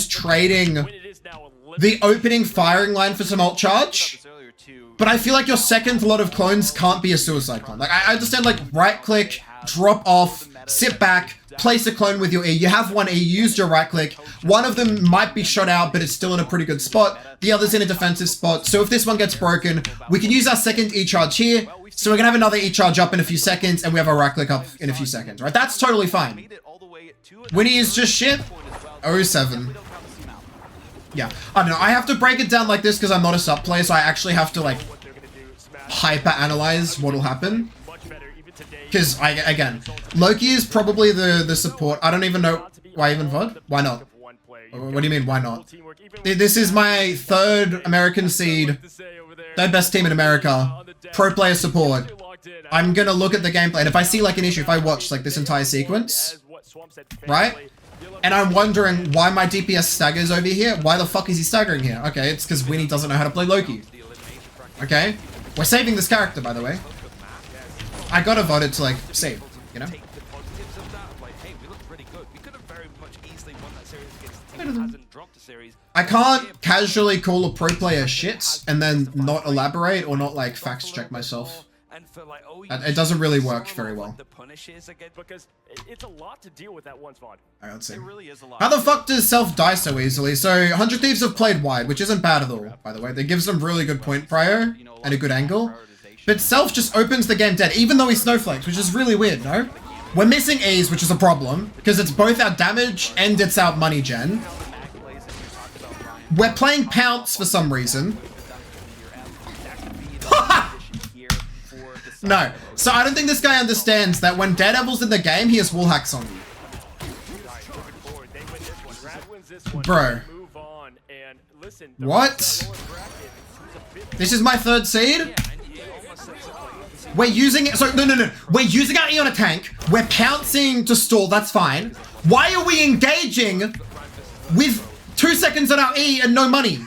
trading the opening firing line for some ult charge, but I feel like your second lot of clones can't be a suicide clone. Like, I understand, like, right click, drop off, sit back, place a clone with your E. You have one E, you used your right click. One of them might be shot out, but it's still in a pretty good spot. The other's in a defensive spot. So if this one gets broken, we can use our second E charge here. So we're gonna have another E charge up in a few seconds, and we have our right click up in a few seconds, right? That's totally fine. Winnie is just shit. 07. Yeah, I don't know. I have to break it down like this because I'm not a sub player, so I actually have to, like, hyper-analyze what'll happen. Because, again, Loki is probably the support. I don't even know why even VOD? Why not? What do you mean, why not? This is my third American seed, third best team in America, pro player support. I'm gonna look at the gameplay, and if I see, like, an issue, if I watch, like, this entire sequence, right? And I'm wondering why my DPS staggers over here. Why the fuck is he staggering here? Okay, it's because Winnie doesn't know how to play Loki. Okay? We're saving this character, by the way. I gotta vote it to, like, save, you know? I can't casually call a pro player shit and then not elaborate or not like fact check myself. It doesn't really work very well. Because it's a lot to deal with that one spot. Alright, let's see. really is a lot. How the fuck does Self die so easily? So 100 Thieves have played wide, which isn't bad at all, by the way. They give some really good point prio and a good angle. But Self just opens the game dead, even though he snowflakes, which is really weird, no? We're missing E's, which is a problem, because it's both our damage and it's our money gen. We're playing Pounce for some reason. No. So I don't think this guy understands that when Daredevil's in the game, he has wall hacks on you. Bro. What? This is my third seed? We're using it. So, no. We're using our E on a tank. We're pouncing to stall. That's fine. Why are we engaging with 2 seconds on our E and no money?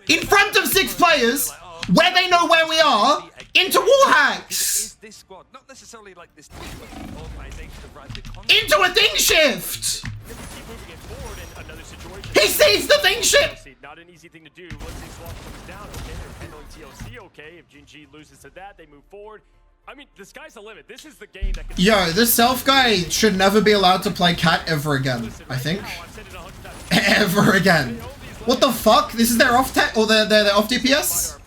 In front of 6 players, where they know where we are, into wall hacks! Into a thing shift! He sees the thing shift! Not an easy thing to do. Once they swap comes down, okay, they're handling TLC okay. If GENG loses to that, they move forward. I mean, the sky's the limit. This is the game that can... Yo, this Self guy should never be allowed to play Cat ever again, I think. Ever again. What the fuck? This is their off tech or their off DPS?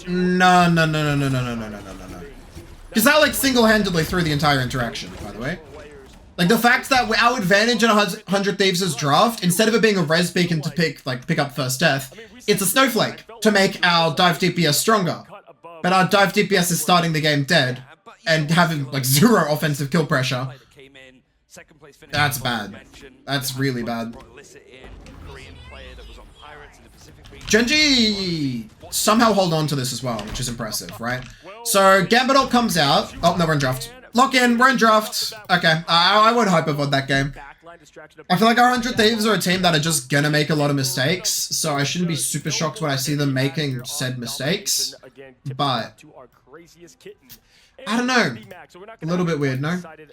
No. Because that like single-handedly threw the entire interaction, by the way. Like the fact that our advantage in 100 Thieves' draft, instead of it being a res beacon to pick up first death, it's a snowflake to make our dive DPS stronger. But our dive DPS is starting the game dead and having like 0 offensive kill pressure. That's bad. That's really bad. GENG somehow hold on to this as well, which is impressive, right? So Gambit comes out. Oh no, we're in draft. Lock in, we're in draft. Okay, I won't hypervod that game. I feel like our 100 Thieves are a team that are just gonna make a lot of mistakes, so I shouldn't be super shocked when I see them making said mistakes. But I don't know. A little bit weird, no?